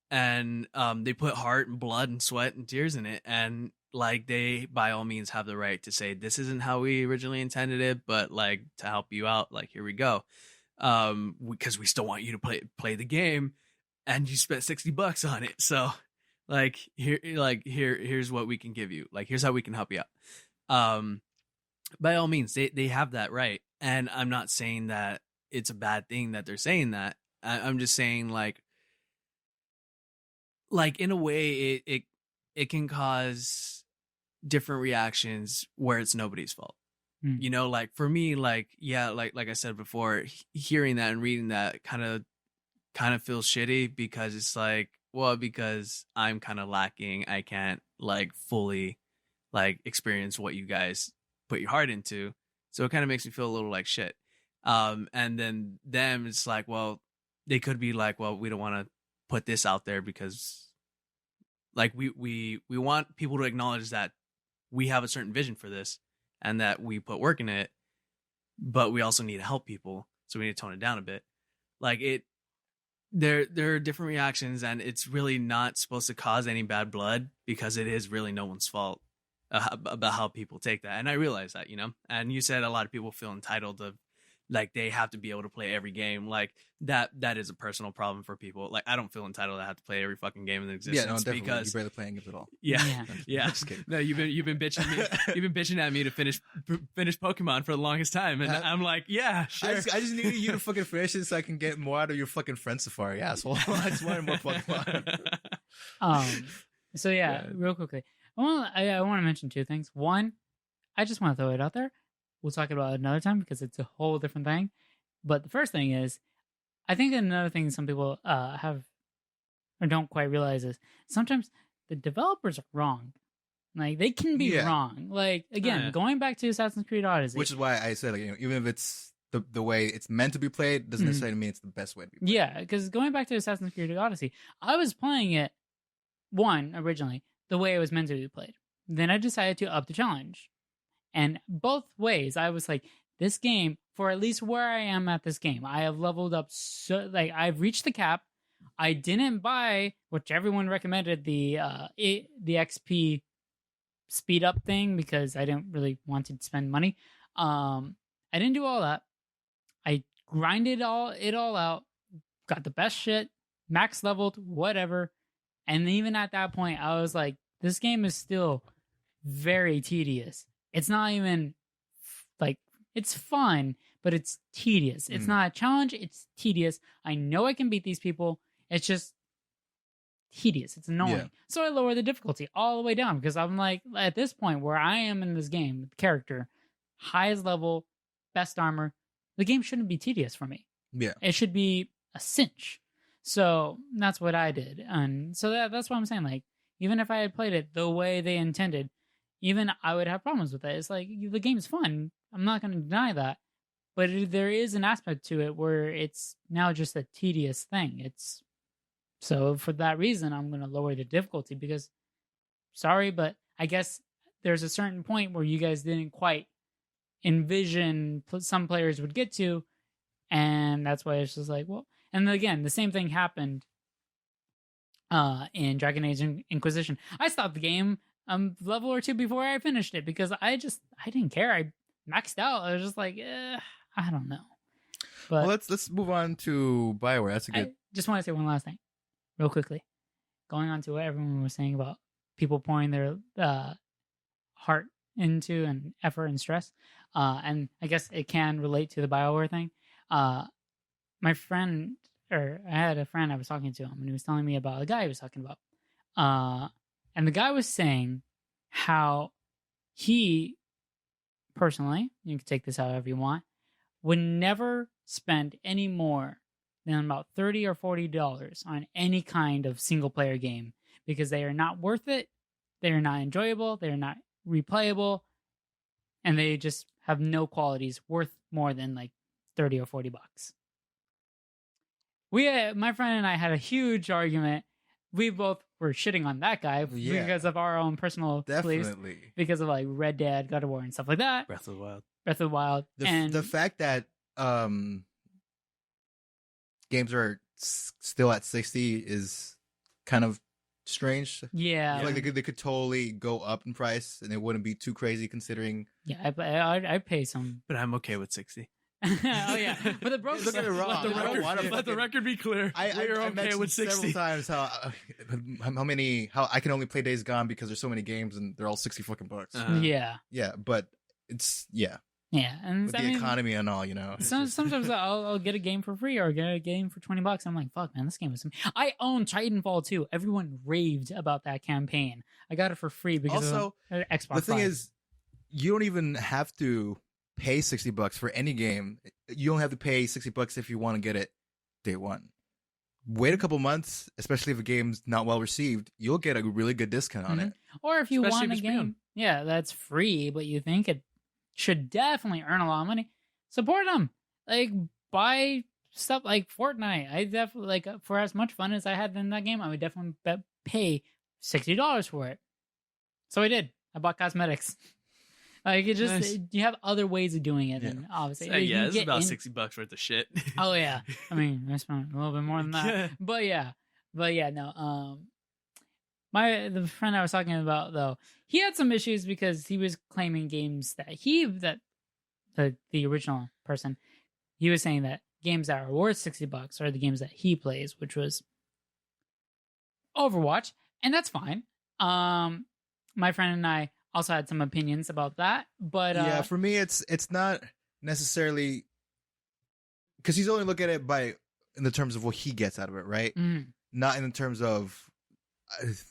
And they put heart and blood and sweat and tears in it, and like they by all means have the right to say this isn't how we originally intended it, but like to help you out, like here we go, because we still want you to play the game, and you spent $60 on it, so like here's what we can give you, like here's how we can help you out. By all means, they have that right, and I'm not saying that it's a bad thing that they're saying that. I'm just saying like in a way it can cause different reactions where it's nobody's fault. Like for me, like I said before, hearing that and reading that kind of feels shitty, because it's like, well, because I'm kind of lacking, I can't like fully like experience what you guys put your heart into, so it kind of makes me feel a little like shit. And then them, it's like, well, they could be like, well, we don't want to put this out there because like we want people to acknowledge that we have a certain vision for this and that we put work in it, but we also need to help people, so we need to tone it down a bit. Like there are different reactions, and it's really not supposed to cause any bad blood because it is really no one's fault about how people take that. And I realize that, and you said a lot of people feel entitled to, like, they have to be able to play every game. Like that is a personal problem for people. Like, I don't feel entitled to have to play every fucking game in existence. Yeah, no, definitely. Because you're barely playing games at all. Yeah. No, you've been bitching me. You've been bitching at me to finish Pokemon for the longest time, and I'm like, yeah, sure. I just needed you to fucking finish it so I can get more out of your fucking friend Safari, asshole. I just wanted more Pokemon. So real quickly, I want to mention two things. One, I just want to throw it out there. We'll talk about it another time because it's a whole different thing. But the first thing is, I think another thing some people have or don't quite realize is sometimes the developers are wrong. Like, they can be wrong. Like, again, going back to Assassin's Creed Odyssey. Which is why I said, like, even if it's the way it's meant to be played, doesn't necessarily mean it's the best way to be played. Yeah, because going back to Assassin's Creed Odyssey, I was playing it, originally, the way it was meant to be played. Then I decided to up the challenge. And both ways, I was like, this game, for at least where I am at this game, I have leveled up so, like, I've reached the cap. I didn't buy, which everyone recommended, the XP speed up thing because I didn't really want to spend money. I didn't do all that. I grinded it all out, got the best shit, max leveled, whatever. And even at that point, I was like, this game is still very tedious. It's not even like, it's fun, but it's tedious. It's not a challenge. It's tedious. I know I can beat these people. It's just tedious. It's annoying. Yeah. So I lower the difficulty all the way down because I'm like, at this point where I am in this game, the character, highest level, best armor, the game shouldn't be tedious for me. Yeah. It should be a cinch. So that's what I did. And so that's what I'm saying. Like, even if I had played it the way they intended, even I would have problems with it. It's like, the game's fun. I'm not going to deny that. But there is an aspect to it where it's now just a tedious thing. So for that reason, I'm going to lower the difficulty because, sorry, but I guess there's a certain point where you guys didn't quite envision some players would get to. And that's why it's just like, well, and again, the same thing happened in Dragon Age Inquisition. I stopped the game level or two before I finished it because I didn't care. I maxed out. I was just like, I don't know. But well, let's move on to Bioware. That's a good. I just want to say one last thing, real quickly. Going on to what everyone was saying about people pouring their heart into and effort and stress, and I guess it can relate to the Bioware thing. My friend, or I had a friend I was talking to him, and he was telling me about a guy he was talking about. And the guy was saying how he, personally, you can take this however you want, would never spend any more than about $30 or $40 on any kind of single-player game because they are not worth it, they are not enjoyable, they are not replayable, and they just have no qualities worth more than like $30 or $40. My friend and I had a huge argument. We both were shitting on that guy because of our own personal beliefs, because of like Red Dead, God of War, and stuff like that. Breath of the Wild. And the fact that games are still at 60 is kind of strange. Yeah, like they could totally go up in price, and it wouldn't be too crazy considering. Yeah, I pay some, but I'm okay with 60. Oh yeah, but the broke. Don't get me wrong. Let the record be clear. We're okay with 60. Several times how I can only play Days Gone because there's so many games and they're all 60 fucking bucks. Yeah, but it's yeah, and with the economy and all, sometimes I'll get a game for free or get a game for $20. I'm like, fuck, man, this game is. I own Titanfall 2. Everyone raved about that campaign. I got it for free because also of Xbox. The thing 5. is, you don't even have to pay $60 for any game. You don't have to pay $60 if you want to get it day one. Wait a couple months, especially if a game's not well received, you'll get a really good discount on it. Or if you want a game, that's free, but you think it should definitely earn a lot of money, support them. Like, buy stuff like Fortnite. I definitely, like, for as much fun as I had in that game, I would definitely pay $60 for it. So I did. I bought cosmetics. Like it just you have other ways of doing it, and obviously, this is about $60 worth of shit. Oh yeah, I mean I spent a little bit more than that, but yeah, no. The friend I was talking about though, he had some issues because he was claiming games that the original person, he was saying that games that are worth $60 are the games that he plays, which was Overwatch, and that's fine. My friend and I also had some opinions about that, but yeah, for me, it's not necessarily because he's only looking at it in the terms of what he gets out of it, right? Mm. Not in the terms of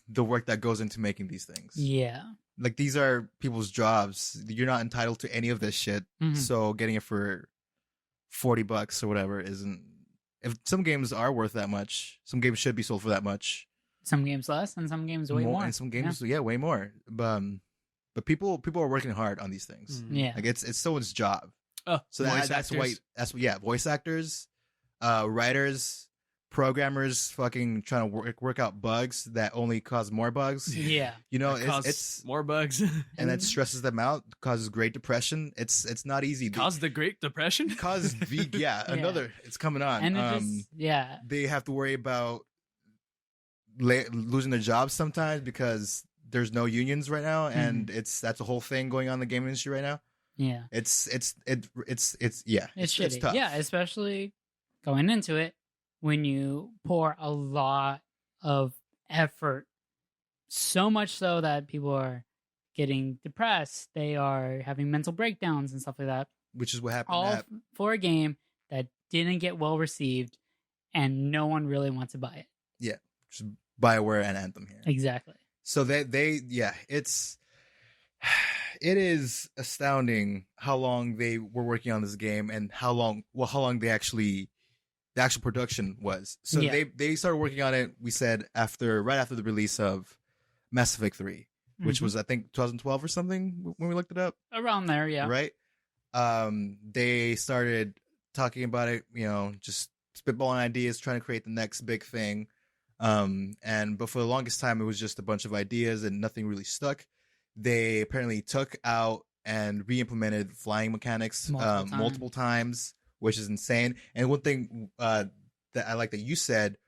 the work that goes into making these things. Yeah, like these are people's jobs. You're not entitled to any of this shit. Mm-hmm. So getting it for $40 or whatever isn't. If some games are worth that much, some games should be sold for that much. Some games less, and some games way more. And some games, way more. But people are working hard on these things. Mm. Yeah, like it's someone's job. Oh, so that's why voice actors, writers, programmers, fucking trying to work out bugs that only cause more bugs. Yeah, it's more bugs, and that stresses them out, causes Great Depression. It's not easy. Cause the Great Depression. Another. It's coming on. And they have to worry about losing their jobs sometimes because there's no unions right now, and that's a whole thing going on in the game industry right now. Yeah, it's shitty. Tough. Yeah, especially going into it when you pour a lot of effort, so much so that people are getting depressed, they are having mental breakdowns and stuff like that. Which is what happened. All for a game that didn't get well received, and no one really wants to buy it. Yeah, just Bioware and Anthem here. Exactly. So it is astounding how long they were working on this game and how long the actual production was. So they started working on it, we said, right after the release of Mass Effect 3, which was I think 2012 or something when we looked it up. Around there, yeah. Right? They started talking about it, just spitballing ideas, trying to create the next big thing. But for the longest time, it was just a bunch of ideas and nothing really stuck. They apparently took out and re-implemented flying mechanics multiple times, which is insane. And one thing that I like that you said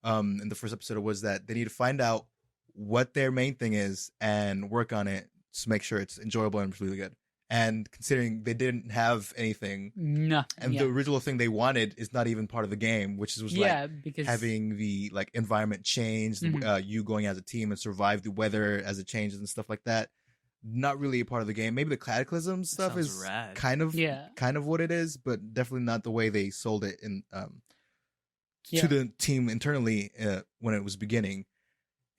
in the first episode was that they need to find out what their main thing is and work on it to make sure it's enjoyable and really good. And considering they didn't have anything, and the original thing they wanted is not even part of the game, which was because having the environment change, you going as a team and survive the weather as it changes and stuff like that. Not really a part of the game. Maybe the Cataclysm stuff is rad. kind of what it is, but definitely not the way they sold it in to the team internally when it was beginning.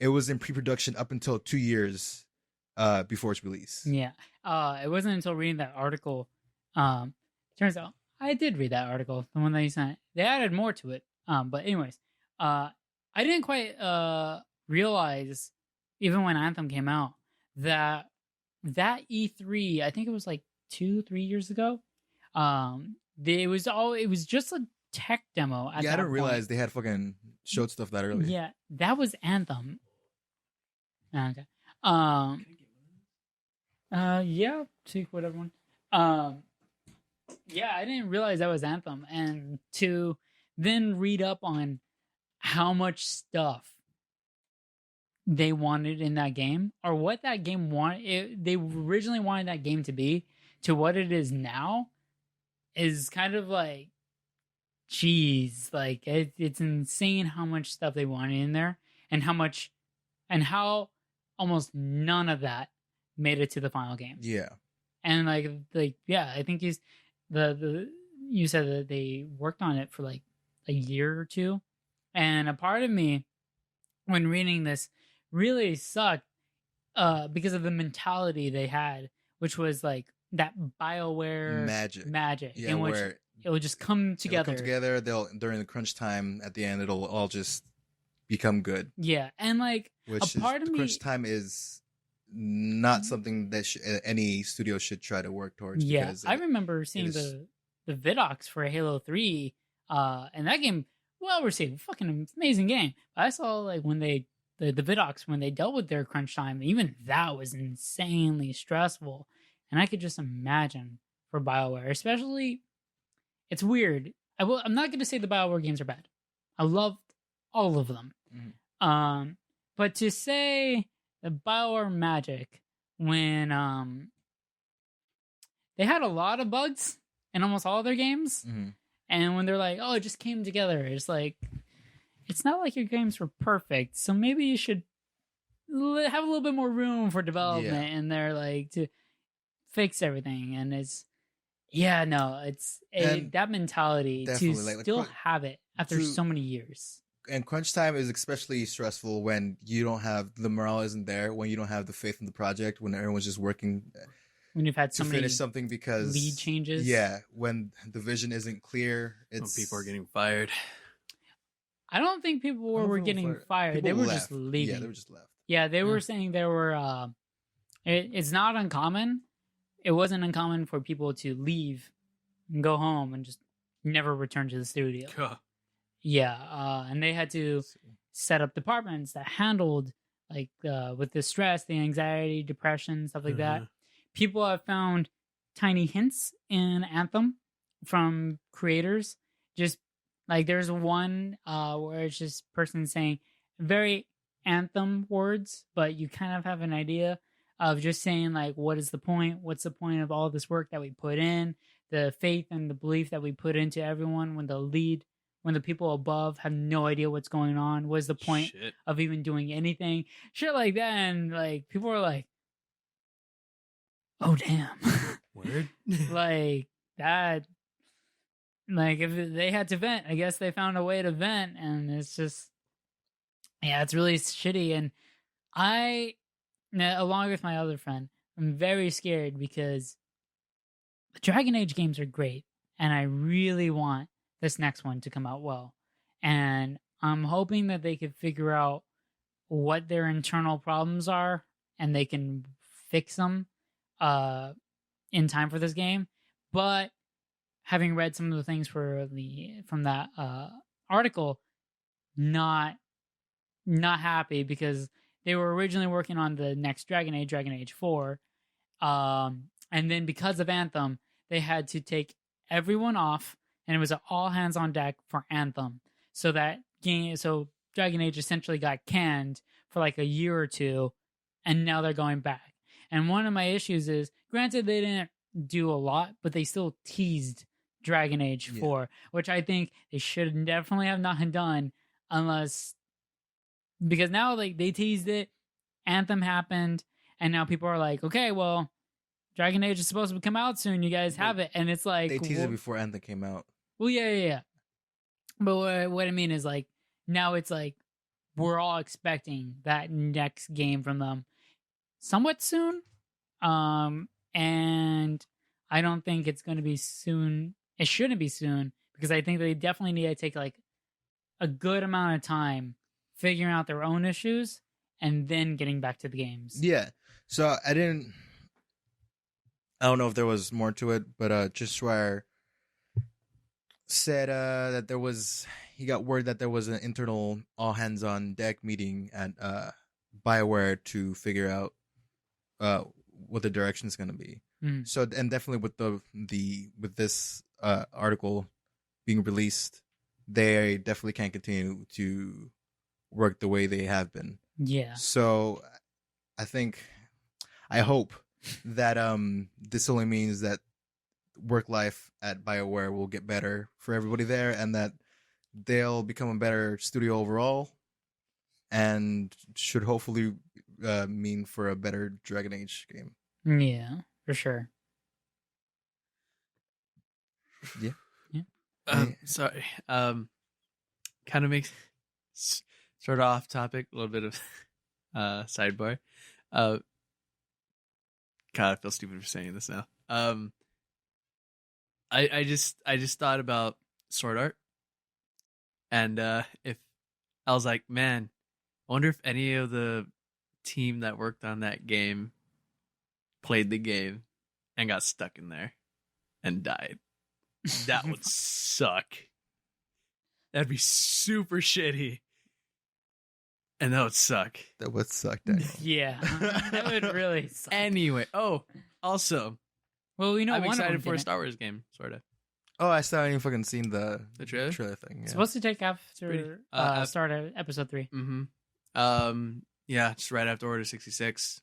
It was in pre-production up until 2 years before its release. Yeah. It wasn't until reading that article. Turns out I did read that article, the one that you sent. They added more to it. But anyways, I didn't quite realize, even when Anthem came out, that E3, I think it was 2-3 years ago. It was just a tech demo. I didn't realize they had fucking showed stuff that early. Yeah, that was Anthem. Okay. Yeah, take whatever one. Yeah, I didn't realize that was Anthem, and to then read up on how much stuff they wanted in that game, or what that game wanted. They originally wanted that game to be, to what it is now, is kind of geez, it's insane how much stuff they wanted in there, and how almost none of that made it to the final game. Yeah. And I think you said that they worked on it for a year or two, and a part of me, when reading this, really sucked because of the mentality they had, which was that Bioware magic yeah, in which it would just come together. They'll, during the crunch time at the end, it'll all just become good. Yeah, and which a part of me, crunch time is not something that any studio should try to work towards. Yeah, I remember seeing the vidocs for Halo 3, and that game, well received, fucking amazing game. But I saw when they the vidocs when they dealt with their crunch time, even that was insanely stressful. And I could just imagine for BioWare, especially, it's weird. I'm not going to say the BioWare games are bad. I loved all of them. Mm-hmm. But to say the BioWare magic when they had a lot of bugs in almost all of their games, mm-hmm. and when they're like, oh, it just came together, it's like, it's not like your games were perfect, so maybe you should have a little bit more room for development, and they're like to fix everything. And it's that mentality to still have it after so many years. And crunch time is especially stressful when you don't have the morale isn't there, when you don't have the faith in the project, when everyone's just working when you've had so many finish something because lead changes. Yeah, when the vision isn't clear, when people are getting fired. I don't think people were getting fired. They were just leaving. Yeah, they were just left. Yeah, they were saying there were. It's not uncommon. It wasn't uncommon for people to leave and go home and just never return to the studio. Yeah, and they had to set up departments that handled with the stress, the anxiety, depression, stuff like that. People have found tiny hints in Anthem from creators. Just like there's one where it's just person saying very Anthem words, but you kind of have an idea of just saying like, what is the point? What's the point of all this work that we put in? The faith and the belief that we put into everyone when the people above have no idea what's going on. What is the point of even doing anything? Shit like that. And like people are like, oh damn. Word. Like that. Like if they had to vent, I guess they found a way to vent, and it's just, yeah, it's really shitty. And along with my other friend, I'm very scared because the Dragon Age games are great, and I really want this next one to come out well. And I'm hoping that they could figure out what their internal problems are, and they can fix them in time for this game. But having read some of the things from that article, not happy because they were originally working on the next Dragon Age 4, and then because of Anthem, they had to take everyone off, and it was an all hands on deck for Anthem. So Dragon Age essentially got canned for like a year or two, and now they're going back. And one of my issues is, granted, they didn't do a lot, but they still teased Dragon Age 4, which I think they should definitely have not done because now like they teased it, Anthem happened, and now people are like, okay, well, Dragon Age is supposed to come out soon. You guys have it, and it's like they teased it before Anthem came out. Well, yeah. But what I mean is like now it's like we're all expecting that next game from them somewhat soon, and I don't think it's going to be soon. It shouldn't be soon because I think they definitely need to take like a good amount of time figuring out their own issues and then getting back to the games. Yeah. So I don't know if there was more to it, but just Schreier said that he got word that there was an internal all hands on deck meeting at Bioware to figure out what the direction is going to be. Mm. So, and definitely with this article being released, they definitely can't continue to work the way they have been. Yeah. So I hope that this only means that work life at BioWare will get better for everybody there, and that they'll become a better studio overall, and should hopefully mean for a better Dragon Age game. Yeah, for sure. Yeah. Sorry. Kind of makes sort of off topic, a little bit of sidebar. God, I feel stupid for saying this now. I just thought about Sword Art, and if I was like, man, I wonder if any of the team that worked on that game played the game and got stuck in there and died. That would suck. That'd be super shitty. And that would suck. That would suck, Daniel. Yeah, that would really suck. Anyway, also, well, we know I'm one excited of them for a didn't. Star Wars game, sort of. Oh, I still haven't even fucking seen the trailer? trailer thing. Yeah. It's supposed to take after start of episode 3. Mm-hmm. Yeah, just right after Order 66.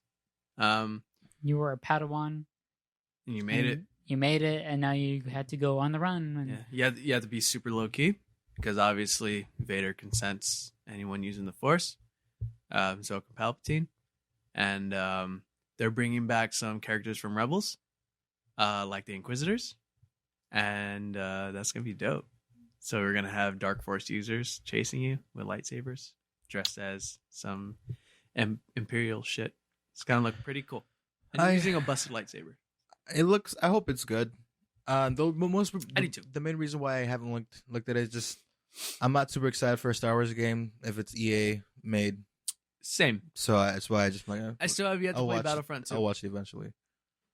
You were a Padawan. And you made it. You made it, and now you had to go on the run. And... Yeah, you have to be super low key because obviously Vader consents anyone using the Force. So can Palpatine, and they're bringing back some characters from Rebels, like the Inquisitors, and that's gonna be dope. So we're gonna have Dark Force users chasing you with lightsabers, dressed as some Imperial shit. It's gonna look pretty cool. And you're using a busted lightsaber. It looks. I hope it's good. I need to. The main reason why I haven't looked at it is just I'm not super excited for a Star Wars game if it's EA made. Same. So that's why I just like. I still have yet to play Battlefront 2. I'll watch it eventually.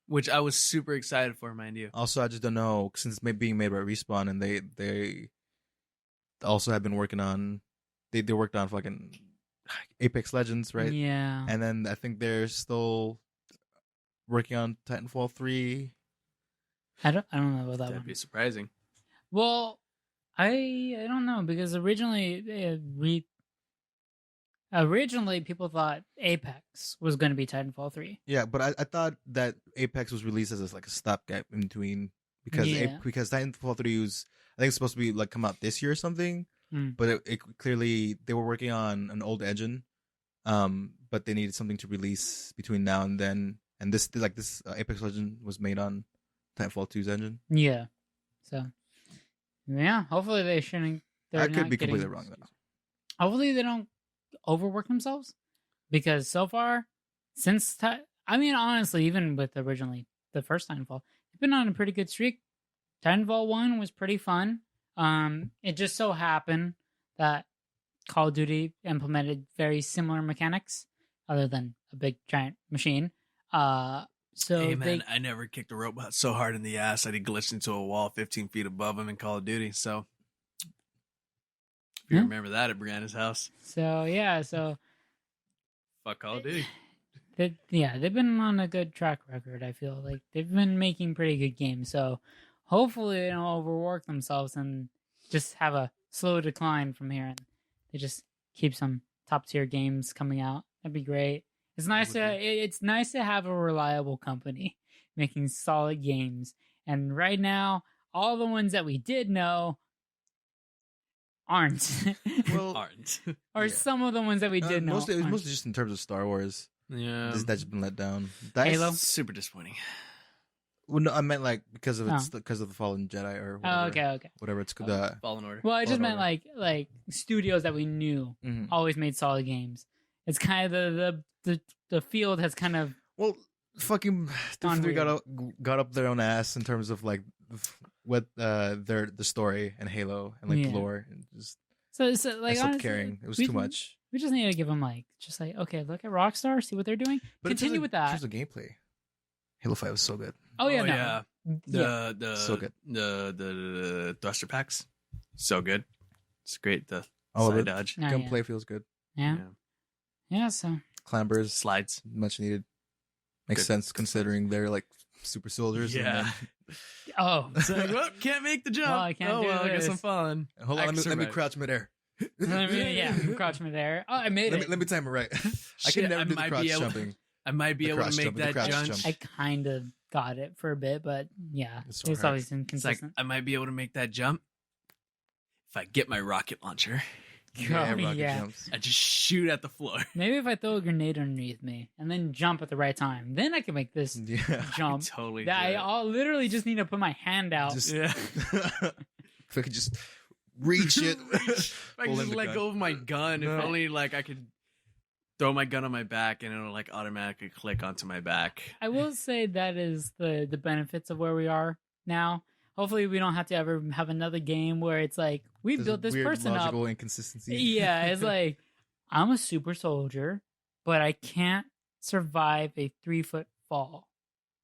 Which I was super excited for, mind you. Also, I just don't know since it's being made by Respawn, and they also have been working on. They worked on fucking Apex Legends, right? Yeah. And then I think they're still working on Titanfall 3. I don't know about that That'd one. be surprising. Well, I don't know because originally people thought Apex was going to be Titanfall 3. Yeah, but I thought that Apex was released as like a stopgap in between because because Titanfall 3 was I think it's supposed to be like come out this year or something. But it clearly they were working on an old engine, but they needed something to release between now and then. And this Apex Legend was made on Titanfall 2's engine. Yeah. So, yeah, hopefully they shouldn't. I could be completely wrong though. Hopefully they don't overwork themselves because so far, honestly, even with originally the first Titanfall, they've been on a pretty good streak. Titanfall 1 was pretty fun. It just so happened that Call of Duty implemented very similar mechanics, other than a big giant machine. Hey man, I never kicked a robot so hard in the ass that he glitched into a wall 15 feet above him in Call of Duty. So if you remember that at Brianna's house. So yeah, fuck Call of Duty. They've been on a good track record. I feel like they've been making pretty good games. So hopefully they don't overwork themselves and just have a slow decline from here, and they just keep some top tier games coming out. That'd be great. It's nice to have a reliable company making solid games. And right now, all the ones that we did know aren't. Or some of the ones that we did know. It was mostly just in terms of Star Wars. Yeah, that's just been let down. Halo, super disappointing. Well, no, I meant like because of the Fallen Jedi or whatever. Okay. Whatever it's called. Fallen Order. Well, I just meant like studios that we knew always made solid games. It's kind of the field has kind of fucking three got up their own ass in terms of like what the story and Halo and like lore and just so like I stopped caring. It was too much. We just need to give them okay, look at Rockstar, see what thee doing. But continue with that. Here's the gameplay. Halo 5 was so good. The so good. The thruster packs, so good. It's great. The side dodge gunplay feels good. Yeah. So clambers, slides, much needed. Makes sense considering they're like super soldiers. Yeah. It's like, can't make the jump. Well, I can't do this. I guess I'm falling. Hold on, let me crouch midair. Crouch midair. Oh, I made it. Let me time it right. I can never do the crouch jumping. I might be able to make that jump. I kind of got it for a bit, but yeah, it's always inconsistent. It's like I might be able to make that jump if I get my rocket launcher. Jumps. I just shoot at the floor. Maybe if I throw a grenade underneath me and then jump at the right time, then I can make this jump. Totally. I'll literally just need to put my hand out. If I could just reach it. If I could just let go of my gun. If only like I could throw my gun on my back and it'll like automatically click onto my back. I will say that is the benefits of where we are now. Hopefully we don't have to ever have another game where it's like we built this person logical up. Inconsistency. Yeah, it's like I'm a super soldier, but I can't survive a 3-foot fall.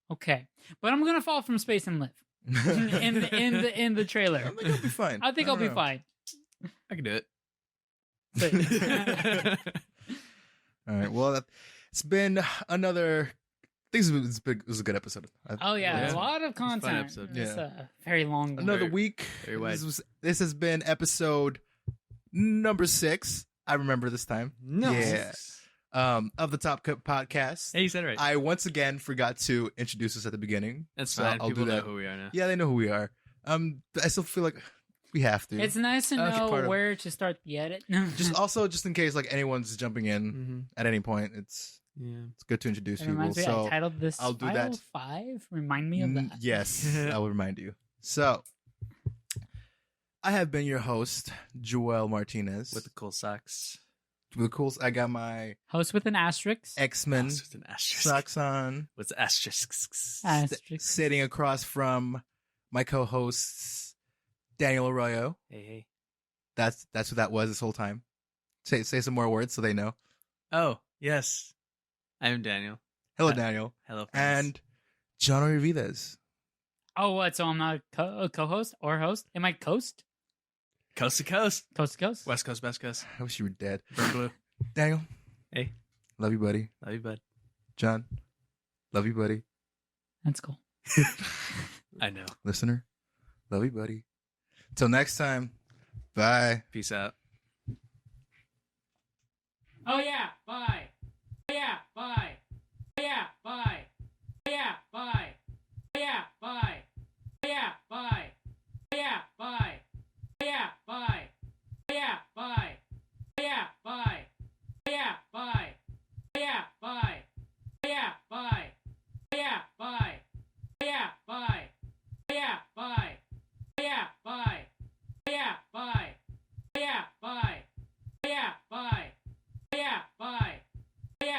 Okay, but I'm gonna fall from space and live in the trailer. I think I'll be fine. I think I'll be fine. I can do it. All right. Well, it's been another. I think it was a good episode. Oh yeah, a lot of content. Episode. It's a very long one. Another week. Very wide. This has been episode number 6. I remember this time. No. Yeah. Of the TopCup podcast. Hey, you said it right. I once again forgot to introduce us at the beginning. That's so fine. I'll People do that. know who we are now. Yeah, they know who we are. I still feel like we have to. It's nice to know where to start the edit. just in case like anyone's jumping in at any point. It's good to introduce people. So I titled this I'll do File that. 5. Remind me of that. Yes, I will remind you. So I have been your host, Joel Martinez. With the cool socks. With the cool, I got my host with an asterisk. X-Men With an asterisk. socks on. What's asterisks? Sitting across from my co-hosts, Daniel Arroyo. Hey. That's who that was this whole time. Say some more words so they know. Oh, yes. I'm Daniel. Hello, Daniel. Hello, friends. And John Orivides. Oh, what? So I'm not a co-host or host? Am I coast? Coast to coast. Coast to coast? West coast, best coast. I wish you were dead. Burn blue. Daniel. Hey. Love you, buddy. Love you, bud. John. Love you, buddy. That's cool. I know. Listener. Love you, buddy. Till next time. Bye. Peace out. Oh, yeah. Bye. Yeah. Bye. Yeah. Bye. Yeah. Bye. Yeah. Bye. Yeah. Bye. Yeah. Bye. Yeah. Bye. Yeah. Bye. Yeah. Bye. Yeah. Bye. Yeah. Bye. Yeah. Bye. Yeah. Bye.